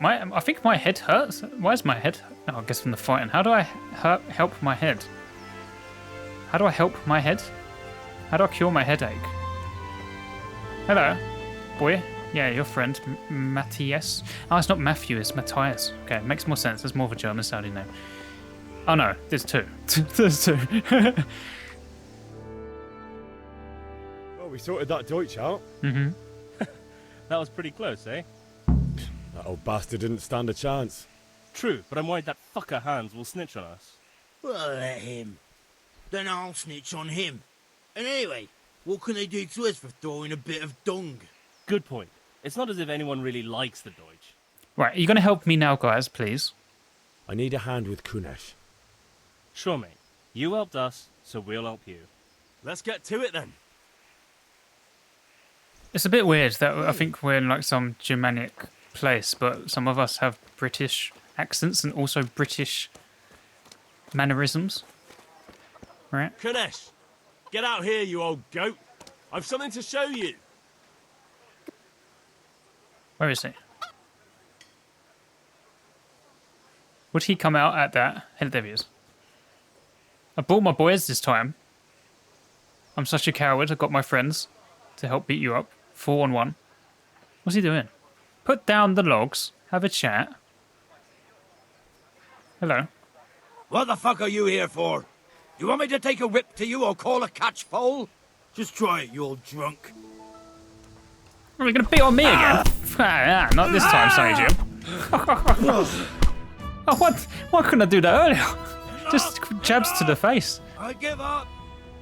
I think my head hurts. Why is my head? Oh, I guess from the fighting. How do I help my head? How do I help my head? How do I cure my headache? Hello, boy. Yeah, your friend, Matthias. Oh, it's not Matthew, it's Matthias. Okay, makes more sense. There's more of a German sounding name. Oh no, there's two. There's two. Well, we sorted that Deutsch out. Mm-hmm. That was pretty close, eh? That old bastard didn't stand a chance. True, but I'm worried that fucker Hans will snitch on us. Well, let him. Then I'll snitch on him. And anyway, what can they do to us for throwing a bit of dung? Good point. It's not as if anyone really likes the Deutsch. Right, are you going to help me now, guys, please? I need a hand with Kunesh. Sure, mate. You helped us, so we'll help you. Let's get to it then. It's a bit weird that I think we're in like some Germanic place, but some of us have British accents and also British mannerisms. Right? Kunesh, get out here, you old goat. I've something to show you. Where is he? Would he come out at that? There he is. I brought my boys this time. I'm such a coward. I got my friends to help beat you up. 4-on-1. What's he doing? Put down the logs. Have a chat. Hello. What the fuck are you here for? You want me to take a whip to you or call a catch pole? Just try it, you old drunk. Are you going to beat on me again? Not this time, sorry, Jim. Oh, what? Why couldn't I do that earlier? Just jabs to the face. I give up.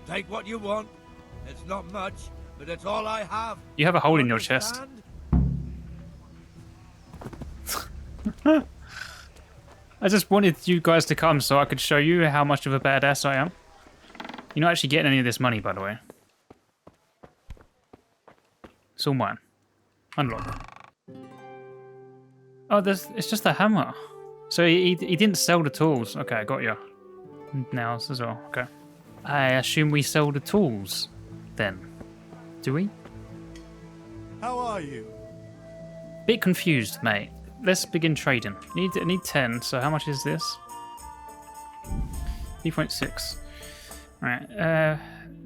Take what you want. It's not much, but it's all I have. You have a hole in your chest. I just wanted you guys to come so I could show you how much of a badass I am. You're not actually getting any of this money, by the way. It's all mine. Unlock. Oh, it's just a hammer. So he didn't sell the tools. Okay, I got you. Nails as well. Okay. I assume we sell the tools then. Do we? How are you? Bit confused, mate. Let's begin trading. I need 10, so how much is this? 3.6. Right.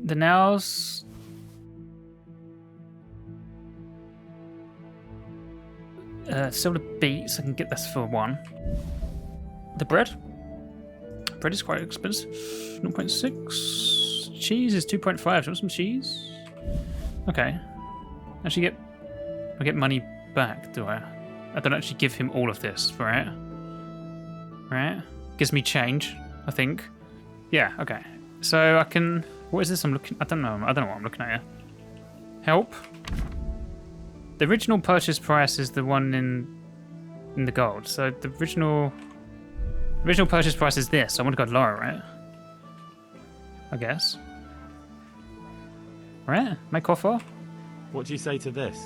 The nails. Sell the beets. I can get this for 1. The bread. Bread is quite expensive. 0.6. Cheese is 2.5. Do you want some cheese? Okay. Actually I get money back, do I? I don't actually give him all of this, right? Right? Gives me change, I think. Yeah, okay. So I can... What is this I'm looking... I don't know what I'm looking at here. Help. The original purchase price is the one in the gold. So the original purchase price is this. I want to go lower, right? I guess. Right? Make offer. What do you say to this?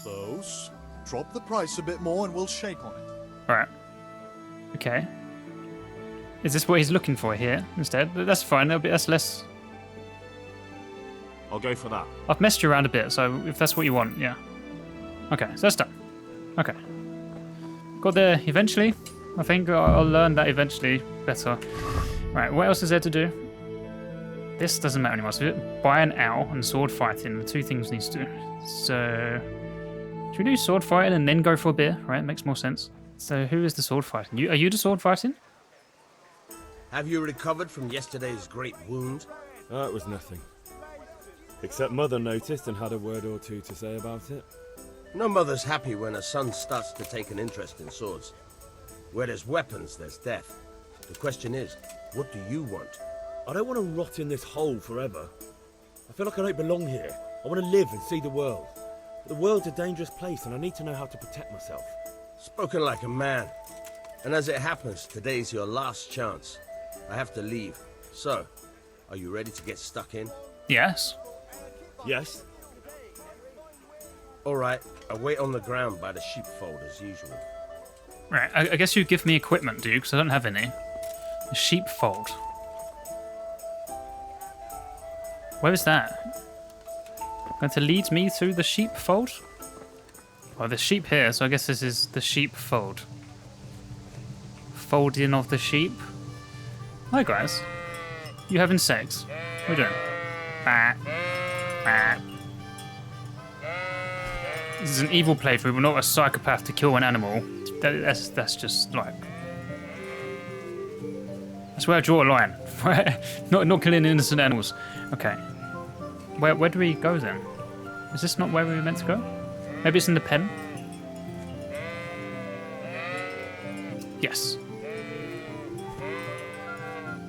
Close. Drop the price a bit more and we'll shake on it. Alright. Okay. Is this what he's looking for here instead? That's fine. That's less... I'll go for that. I've messed you around a bit, so if that's what you want, yeah. Okay, so that's done. Okay. Got there eventually. I think I'll learn that eventually better. Right, what else is there to do? This doesn't matter anymore. So buy an owl and sword fighting. The 2 things we need to do. So... Should we do sword fighting and then go for a beer? Right, makes more sense. So who is the sword fighting? Are you the sword fighting? Have you recovered from yesterday's great wound? It was nothing. Except Mother noticed and had a word or 2 to say about it. No mother's happy when her son starts to take an interest in swords. Where there's weapons, there's death. The question is, what do you want? I don't want to rot in this hole forever. I feel like I don't belong here. I want to live and see the world. But the world's a dangerous place and I need to know how to protect myself. Spoken like a man. And as it happens, today's your last chance. I have to leave. So, are you ready to get stuck in? Yes. Yes. Alright, I wait on the ground by the sheepfold as usual. Right, I guess you give me equipment, do you? Because I don't have any. The sheepfold. Where is that? Going to lead me through the sheepfold? Oh, there's sheep here, so I guess this is the sheepfold. Folding of the sheep. Hi guys. You having sex? What are you doing? Bah. Bah. This is an evil playthrough, but not a psychopath to kill an animal. That's just like... That's where I draw a line. not killing innocent animals. Okay. Where do we go then? Is this not where we were meant to go? Maybe it's in the pen? Yes.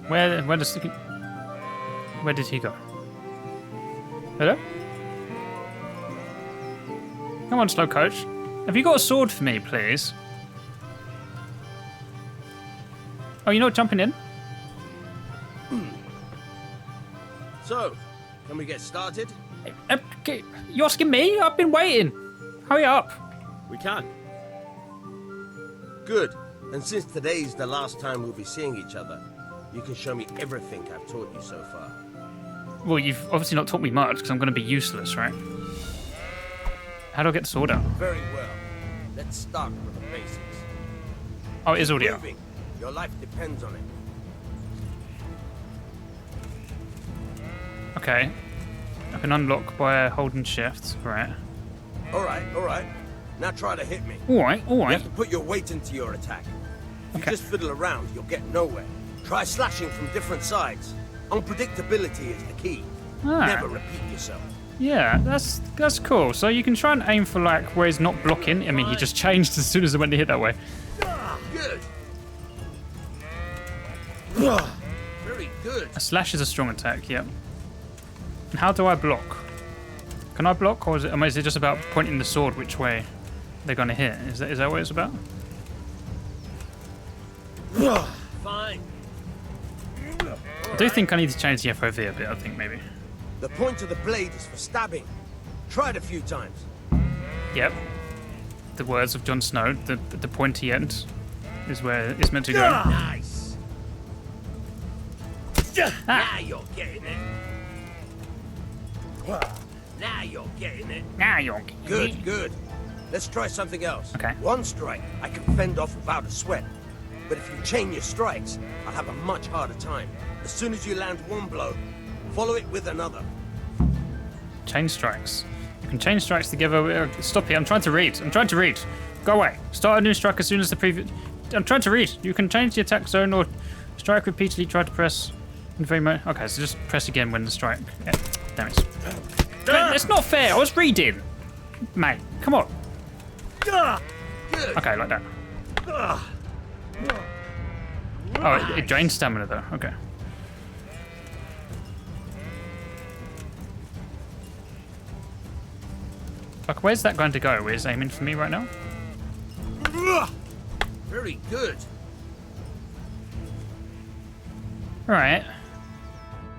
Where did he go? Hello? Come on, slow coach. Have you got a sword for me, please? Oh, you're not jumping in? So, can we get started? Okay. You're asking me? I've been waiting. Hurry up. We can. Good. And since today's the last time we'll be seeing each other, you can show me everything I've taught you so far. Well, you've obviously not taught me much, because I'm going to be useless, right? How do I get the sword out? Very well. Let's start with the basics. Oh, it is already out. Moving. Your life depends on it. Okay. I can unlock by holding shift, right? Alright. Now try to hit me. Alright. You have to put your weight into your attack. If you just fiddle around, you'll get nowhere. Try slashing from different sides. Unpredictability is the key. Never repeat yourself. Yeah, that's cool. So you can try and aim for like where he's not blocking. I mean, he just changed as soon as I went to hit that way. Good. Very good. A slash is a strong attack, yep. And how do I block? Can I block, or is it just about pointing the sword which way? they're gonna hit. Is that what it's about? Fine. I do think I need to change the FOV a bit, I think, maybe. The point of the blade is for stabbing. Try it a few times. Yep. The words of Jon Snow, the pointy end is where it's meant to go. Nice. Now you're getting it. Now you're getting it. Now you're getting Good, good. Let's try something else. Okay. One strike, I can fend off without a sweat. But if you chain your strikes, I'll have a much harder time. As soon as you land one blow, follow it with another. Chain strikes. You can chain strikes together. Stop here. I'm trying to read. Go away. Start a new strike as soon as the previous. I'm trying to read. You can change the attack zone or strike repeatedly. Try to press. Okay, so just press again when the strike. Yeah. Damn it. That's not fair. I was reading. Mate, come on. Okay, like that. Oh, it drains stamina though. Okay. Fuck, where's that going to go? Where's aiming for me right now? Very good. Alright.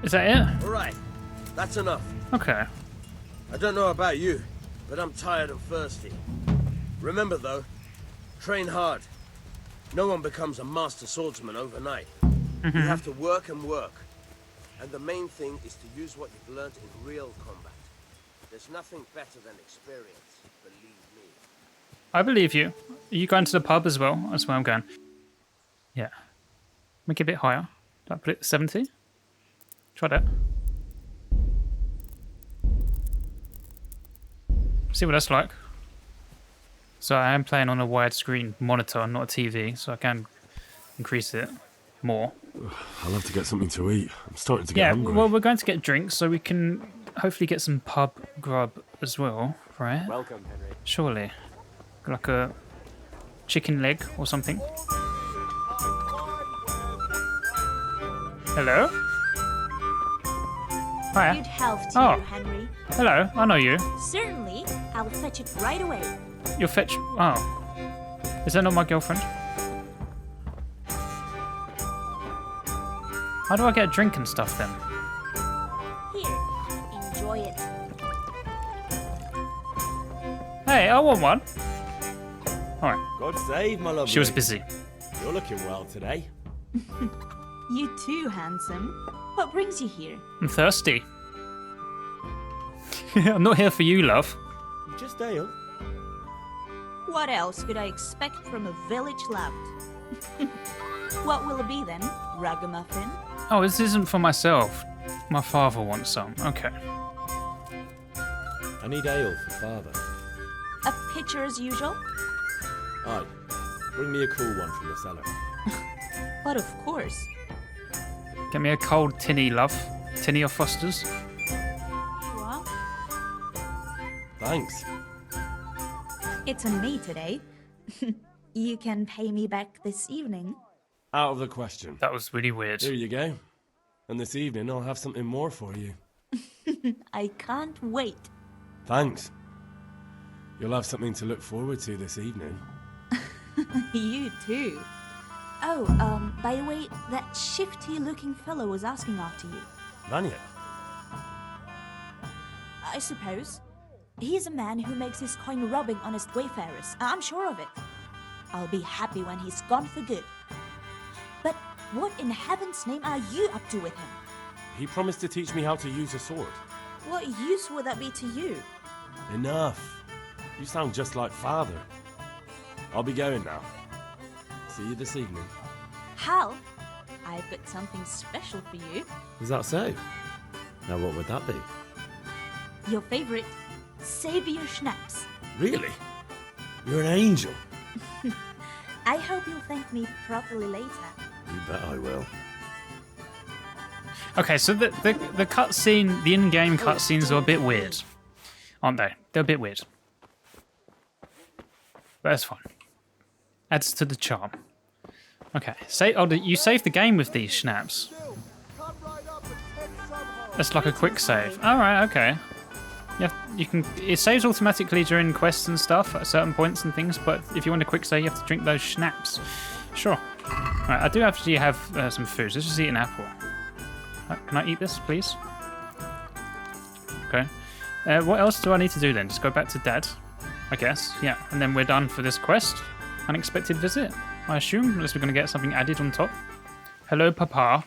Is that it? All right, that's enough. Okay. I don't know about you, but I'm tired and thirsty. Remember though, train hard. No one becomes a master swordsman overnight. You have to work and work. And the main thing is to use what you've learned in real combat. There's nothing better than experience, believe me. I believe you. Are you going to the pub as well? That's where I'm going. Yeah. Make it a bit higher. Like put it 70? Try that. See what that's like. So I am playing on a widescreen monitor, not a TV, so I can increase it more. I'll have to get something to eat. I'm starting to get hungry. Well, we're going to get drinks, so we can hopefully get some pub grub as well, right? Welcome, Henry. Surely. Like a chicken leg or something. Hello? Hiya. Good health to you, Henry. Hello, I know you. Certainly. I'll fetch it right away. You'll fetch... Oh. Is that not my girlfriend? How do I get a drink and stuff then? Here, enjoy it. Hey, I want one. Alright. God save my lovely. She was busy. You're looking well today. You too, handsome. What brings you here? I'm thirsty. I'm not here for you, love. Just ale. What else could I expect from a village lout? What will it be then? Ragamuffin? Oh, this isn't for myself. My father wants some. Okay. I need ale for father. A pitcher as usual? Aye. Bring me a cool one from the cellar. But of course. Get me a cold tinny, love. Tinny or Foster's. What? Thanks. It's on me today. You can pay me back this evening. Out of the question. That was really weird. Here you go. And this evening I'll have something more for you. I can't wait. Thanks. You'll have something to look forward to this evening. You too. Oh, by the way, that shifty-looking fellow was asking after you. Vanya? I suppose. He's a man who makes his coin robbing honest wayfarers. I'm sure of it. I'll be happy when he's gone for good. But what in heaven's name are you up to with him? He promised to teach me how to use a sword. What use would that be to you? Enough. You sound just like father. I'll be going now. See you this evening. Hal, I've got something special for you. Is that so? Now what would that be? Your favorite, Savior Schnapps. Really? You're an angel. I hope you'll thank me properly later. You bet I will. Okay, so the cutscene, the in-game cutscenes are a bit weird, aren't they? They're a bit weird. But that's fine. Adds to the charm. Okay, you saved the game with these schnapps. That's like a quick save. Alright, okay. Yeah, you can. It saves automatically during quests and stuff at certain points and things. But if you want a quick save, you have to drink those schnapps. Sure. Right, I do actually have some food. Let's just eat an apple. Can I eat this, please? Okay. What else do I need to do then? Just go back to Dad, I guess. Yeah, and then we're done for this quest. Unexpected visit, I assume, unless we're going to get something added on top. Hello, Papa.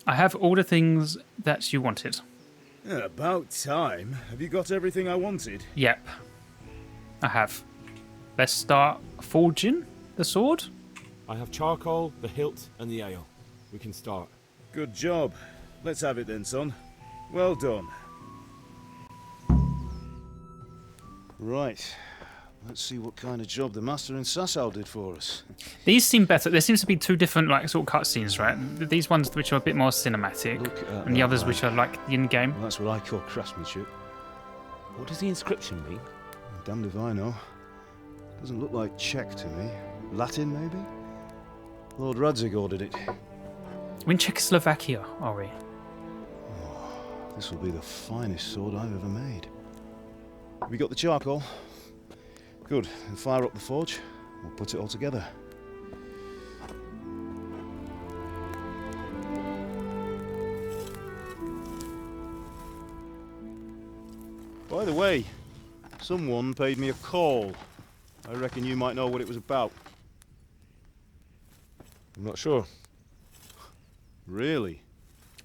I have all the things that you wanted. Yeah, about time. Have you got everything I wanted? Yep, I have. Let's start forging the sword. I have charcoal, the hilt, and the ale. We can start. Good job. Let's have it then, son. Well done. Right. Let's see what kind of job the Master in Sasau did for us. These seem better. There seems to be two different sort of cutscenes, right? These ones which are a bit more cinematic, and the others which are like the in-game. Well, that's what I call craftsmanship. What does the inscription mean? Damned if I know. Doesn't look like Czech to me. Latin, maybe? Lord Radzig ordered it. We're in Czechoslovakia, are we? Oh, this will be the finest sword I've ever made. Have you got the charcoal? Good. Then fire up the forge. We'll put it all together. By the way, someone paid me a call. I reckon you might know what it was about. I'm not sure. Really?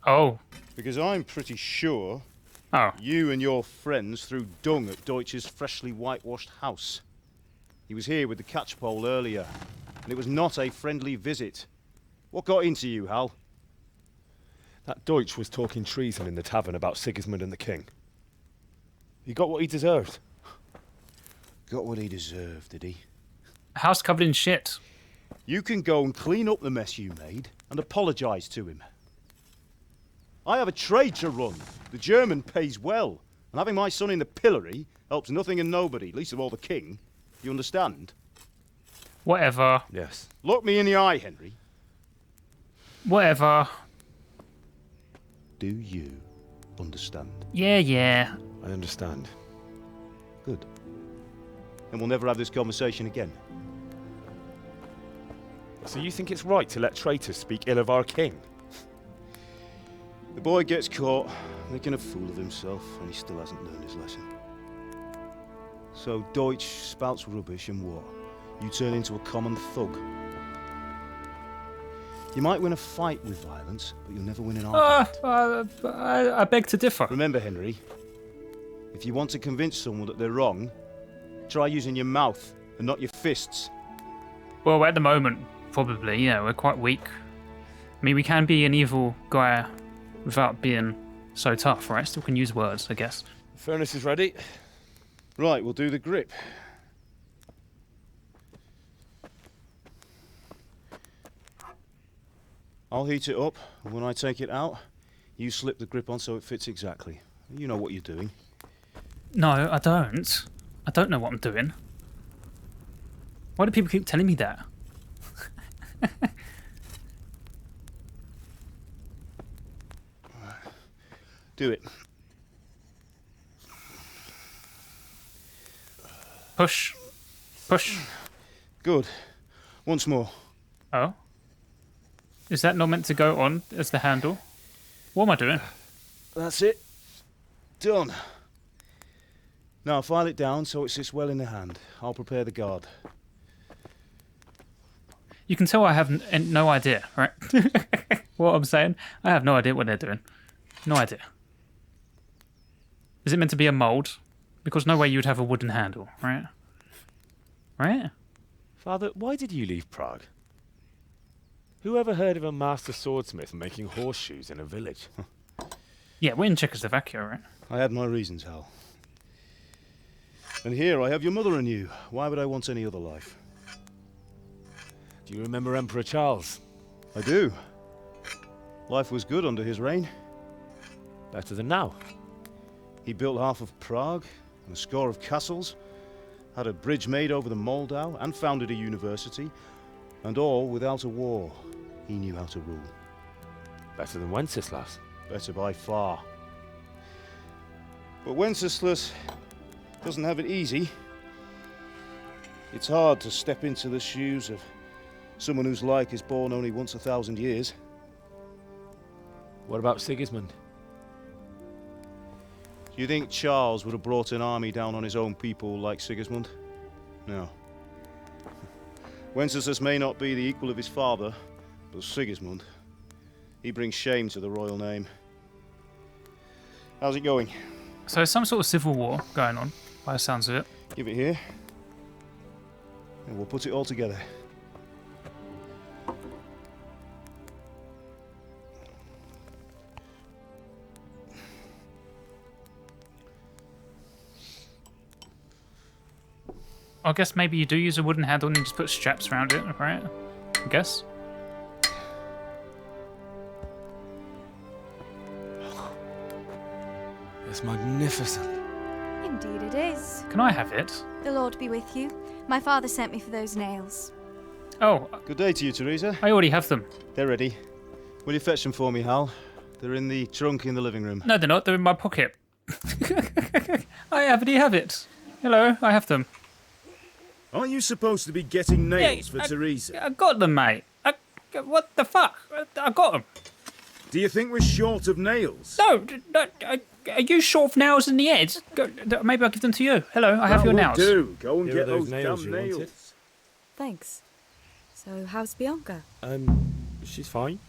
Oh. Because I'm pretty sure Oh. You and your friends threw dung at Deutsch's freshly whitewashed house. He was here with the catchpole earlier, and it was not a friendly visit. What got into you, Hal? That Deutsch was talking treason in the tavern about Sigismund and the king. He got what he deserved. Got what he deserved, did he? House covered in shit. You can go and clean up the mess you made and apologise to him. I have a trade to run. The German pays well, and having my son in the pillory helps nothing and nobody, least of all the king. You understand? Whatever. Yes. Look me in the eye, Henry. Whatever. Do you understand? Yeah. I understand. Good. And we'll never have this conversation again. So you think it's right to let traitors speak ill of our king? The boy gets caught, making a fool of himself, and he still hasn't learned his lesson. So Deutsch spouts rubbish and what? You turn into a common thug. You might win a fight with violence, but you'll never win an argument. I beg to differ. Remember, Henry, if you want to convince someone that they're wrong, try using your mouth and not your fists. Well, at the moment, probably, yeah, we're quite weak. I mean, we can be an evil guy without being so tough, right? Still can use words, I guess. The furnace is ready. Right, we'll do the grip. I'll heat it up, and when I take it out, you slip the grip on so it fits exactly. You know what you're doing. No, I don't. I don't know what I'm doing. Why do people keep telling me that? Do it. Push. Push. Good. Once more. Oh? Is that not meant to go on as the handle? What am I doing? That's it. Done. Now file it down so it sits well in the hand. I'll prepare the guard. You can tell I have no idea, right? What I'm saying? I have no idea what they're doing. No idea. Is it meant to be a mould? Because no way you'd have a wooden handle, right? Right? Father, why did you leave Prague? Who ever heard of a master swordsmith making horseshoes in a village? Yeah, we're in Czechoslovakia, right? I had my reasons, Hal. And here I have your mother and you. Why would I want any other life? Do you remember Emperor Charles? I do. Life was good under his reign. Better than now. He built half of Prague and a score of castles, had a bridge made over the Moldau, and founded a university, and all without a war. He knew how to rule. Better than Wenceslas. Better by far. But Wenceslas doesn't have it easy. It's hard to step into the shoes of someone whose like is born only once 1,000 years. What about Sigismund? Do you think Charles would have brought an army down on his own people like Sigismund? No. Wenceslas may not be the equal of his father, but Sigismund, he brings shame to the royal name. How's it going? So there's some sort of civil war going on, by the sounds of it. Give it here, and we'll put it all together. I guess maybe you do use a wooden handle and you just put straps around it, right? I guess. It's magnificent. Indeed it is. Can I have it? The Lord be with you. My father sent me for those nails. Oh. Good day to you, Teresa. I already have them. They're ready. Will you fetch them for me, Hal? They're in the trunk in the living room. No, they're not. They're in my pocket. I already have it. Hello, I have them. Aren't you supposed to be getting nails for Teresa? I got them, mate. What the fuck? I got them. Do you think we're short of nails? No, are you short of nails in the head? Maybe I'll give them to you. Hello, I have your nails. Do. Go and Here are get those nails damn you wanted. nails. Thanks. So, how's Bianca? She's fine.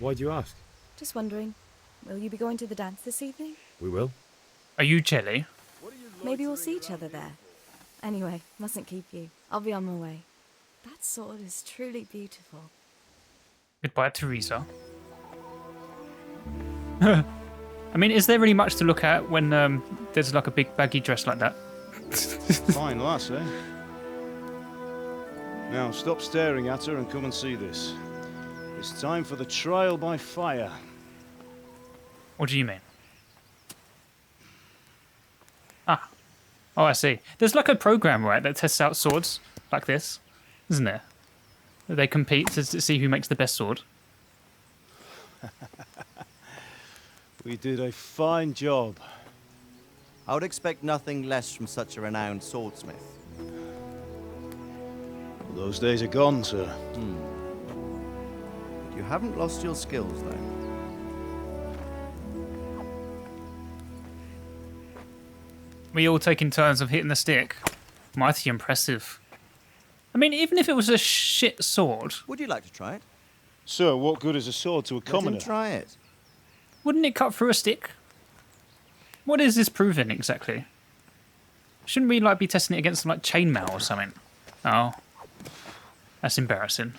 Why do you ask? Just wondering, will you be going to the dance this evening? We will. Are you jelly? Maybe we'll see each other there. Anyway, mustn't keep you. I'll be on my way. That sword is truly beautiful. Goodbye, Teresa. I mean, is there really much to look at when there's like a big baggy dress like that? Fine lass, eh? Now, stop staring at her and come and see this. It's time for the trial by fire. What do you mean? Ah. Oh, I see. There's like a program, right, that tests out swords like this, isn't there? They compete to see who makes the best sword. We did a fine job. I would expect nothing less from such a renowned swordsmith. Well, those days are gone, sir. You haven't lost your skills, though. We all taking turns of hitting the stick. Mighty impressive. I mean, even if it was a shit sword... Would you like to try it? Sir, what good is a sword to a commoner? Let him try it. Wouldn't it cut through a stick? What is this proving, exactly? Shouldn't we, like, be testing it against, like, chainmail or something? Oh. That's embarrassing.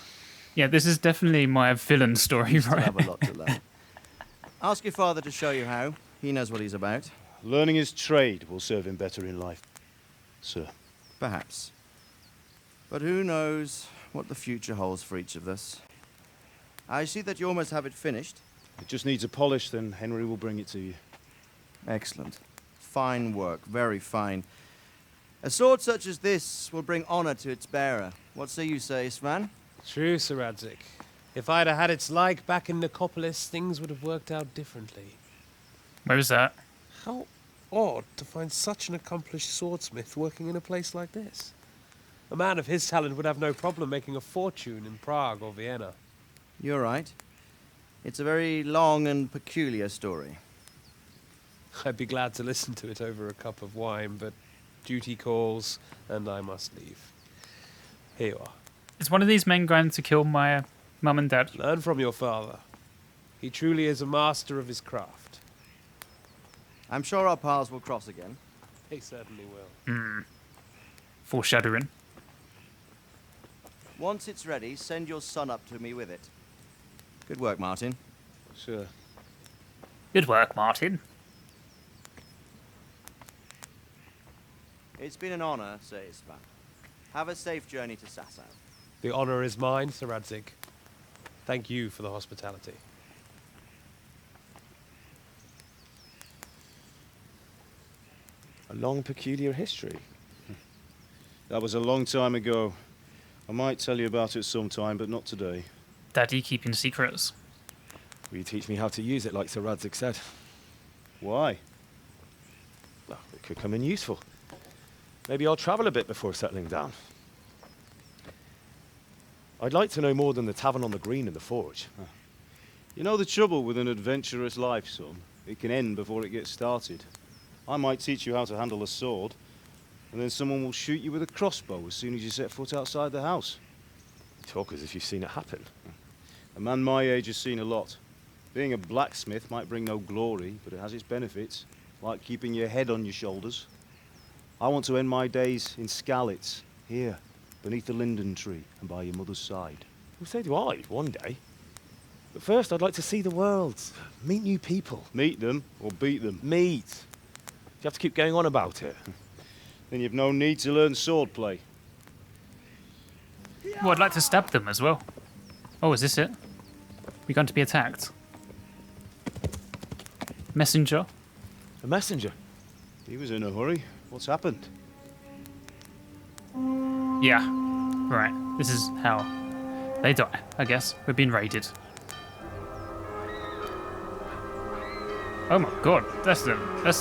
Yeah, this is definitely my villain story, You still right? have a lot to learn. Ask your father to show you how. He knows what he's about. Learning his trade will serve him better in life, sir. Perhaps. But who knows what the future holds for each of us. I see that you almost have it finished. It just needs a polish, then Henry will bring it to you. Excellent. Fine work, very fine. A sword such as this will bring honor to its bearer. What say you, Svan? True, Sir Radzik. If I'd have had its like back in Nicopolis, things would have worked out differently. Where was that? How odd to find such an accomplished swordsmith working in a place like this. A man of his talent would have no problem making a fortune in Prague or Vienna. You're right. It's a very long and peculiar story. I'd be glad to listen to it over a cup of wine, but duty calls, and I must leave. Here you are. Is one of these men going to kill my mum and dad? Learn from your father. He truly is a master of his craft. I'm sure our paths will cross again. They certainly will. Foreshadowing. Once it's ready, send your son up to me with it. Good work, Martin. Sir. Good work, Martin. It's been an honor, Sir Isvan. Have a safe journey to Sasau. The honor is mine, Sir Radzik. Thank you for the hospitality. A long, peculiar history. That was a long time ago. I might tell you about it sometime, but not today. Daddy keeping secrets. Will you teach me how to use it like Sir Radzik said? Why? Well, it could come in useful. Maybe I'll travel a bit before settling down. I'd like to know more than the tavern on the green and the forge. You know the trouble with an adventurous life, son? It can end before it gets started. I might teach you how to handle a sword, and then someone will shoot you with a crossbow as soon as you set foot outside the house. You talk as if you've seen it happen. A man my age has seen a lot. Being a blacksmith might bring no glory, but it has its benefits, like keeping your head on your shoulders. I want to end my days in Skalitz, here, beneath the linden tree and by your mother's side. Well, so do I, one day. But first, I'd like to see the world, meet new people. Meet them or beat them? Meet. You have to keep going on about it. Then you've no need to learn swordplay. Well, I'd like to stab them as well. Oh, is this it? We're going to be attacked. Messenger? A messenger? He was in a hurry. What's happened? Yeah. Right. This is how they die, I guess. We're being raided. Oh my god. That's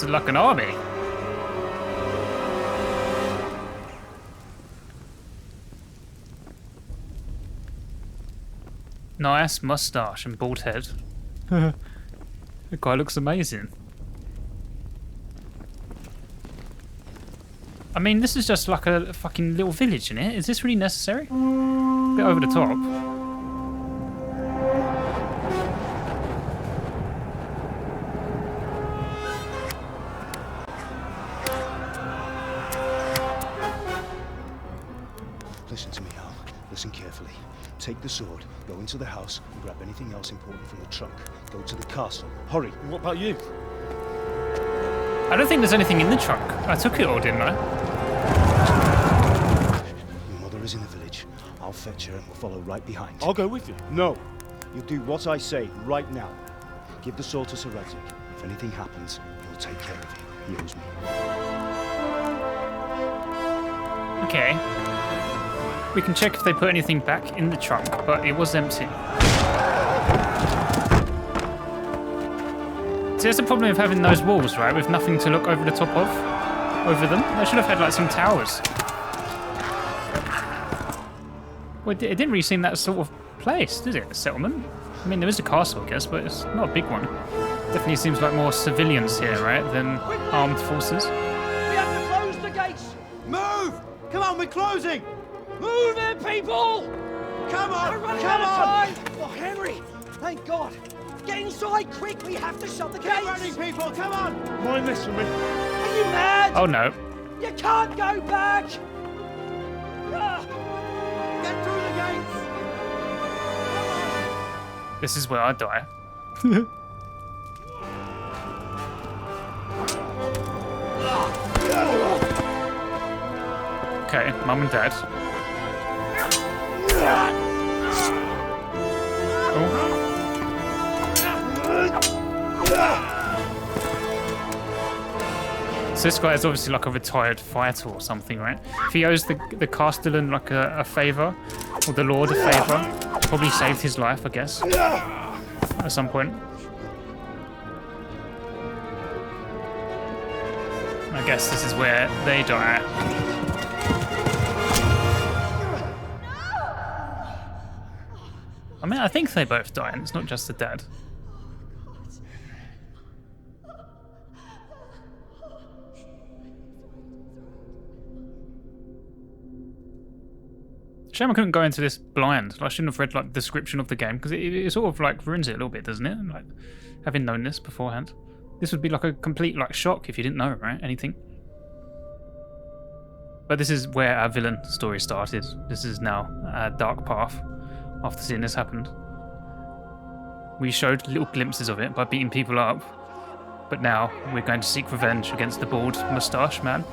like an army. Nice mustache and bald head. The guy looks amazing. I mean, this is just like a fucking little village, isn't it? Is this really necessary? A bit over the top. Listen to me, Al. Listen carefully. Take the sword, go into the house, and grab anything else important from the trunk. Go to the castle. Hurry. What about you? I don't think there's anything in the trunk. I took it all, didn't I? Your mother is in the village. I'll fetch her and we'll follow right behind. I'll go with you. No. You'll do what I say right now. Give the sword to Sir Radzik. If anything happens, he'll take care of you. He owes me. Okay. We can check if they put anything back in the trunk, but it was empty. See, that's the problem with having those walls, right? With nothing to look over the top of. Over them. They should have had, like, some towers. Well, it didn't really seem that sort of place, did it? A settlement? I mean, there is a castle, I guess, but it's not a big one. Definitely seems like more civilians here, right, than armed forces. We have to close the gates! Move! Come on, we're closing! Move it, people! Come on! We're running out of time! Oh, Henry! Thank God! Get inside, quick! We have to shut the gates! Get running, people! Come on! Mind this for me. Are you mad? Oh, no. You can't go back! Get through the gates! This is where I die. Okay, Mum and Dad. So this guy is obviously like a retired fighter or something, right? If he owes the Castellan like a favour, or the Lord a favour, probably saved his life, I guess, at some point. I guess this is where they die. I mean, I think they both die, and it's not just the dad. Shame I couldn't go into this blind. I shouldn't have read like the description of the game, because it sort of like ruins it a little bit, doesn't it? Like having known this beforehand. This would be like a complete like shock if you didn't know, right? Anything. But this is where our villain story started. This is now a dark path after seeing this happened. We showed little glimpses of it by beating people up, but now we're going to seek revenge against the bald moustache man.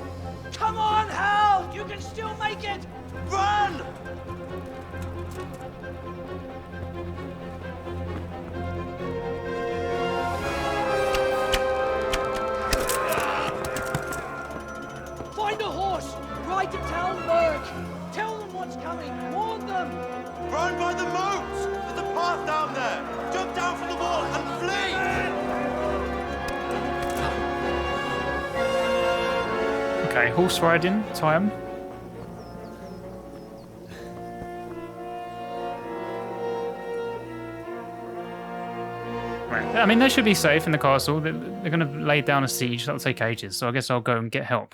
Come on, Hal! You can still make it! Run! Find a horse! Ride to Talmberg! Tell them what's coming! Warn them! Run by the moat! There's a path down there! Jump down from the wall and flee! Okay, horse riding time. Right. I mean, they should be safe in the castle. They're going to lay down a siege. That'll take ages, so I guess I'll go and get help.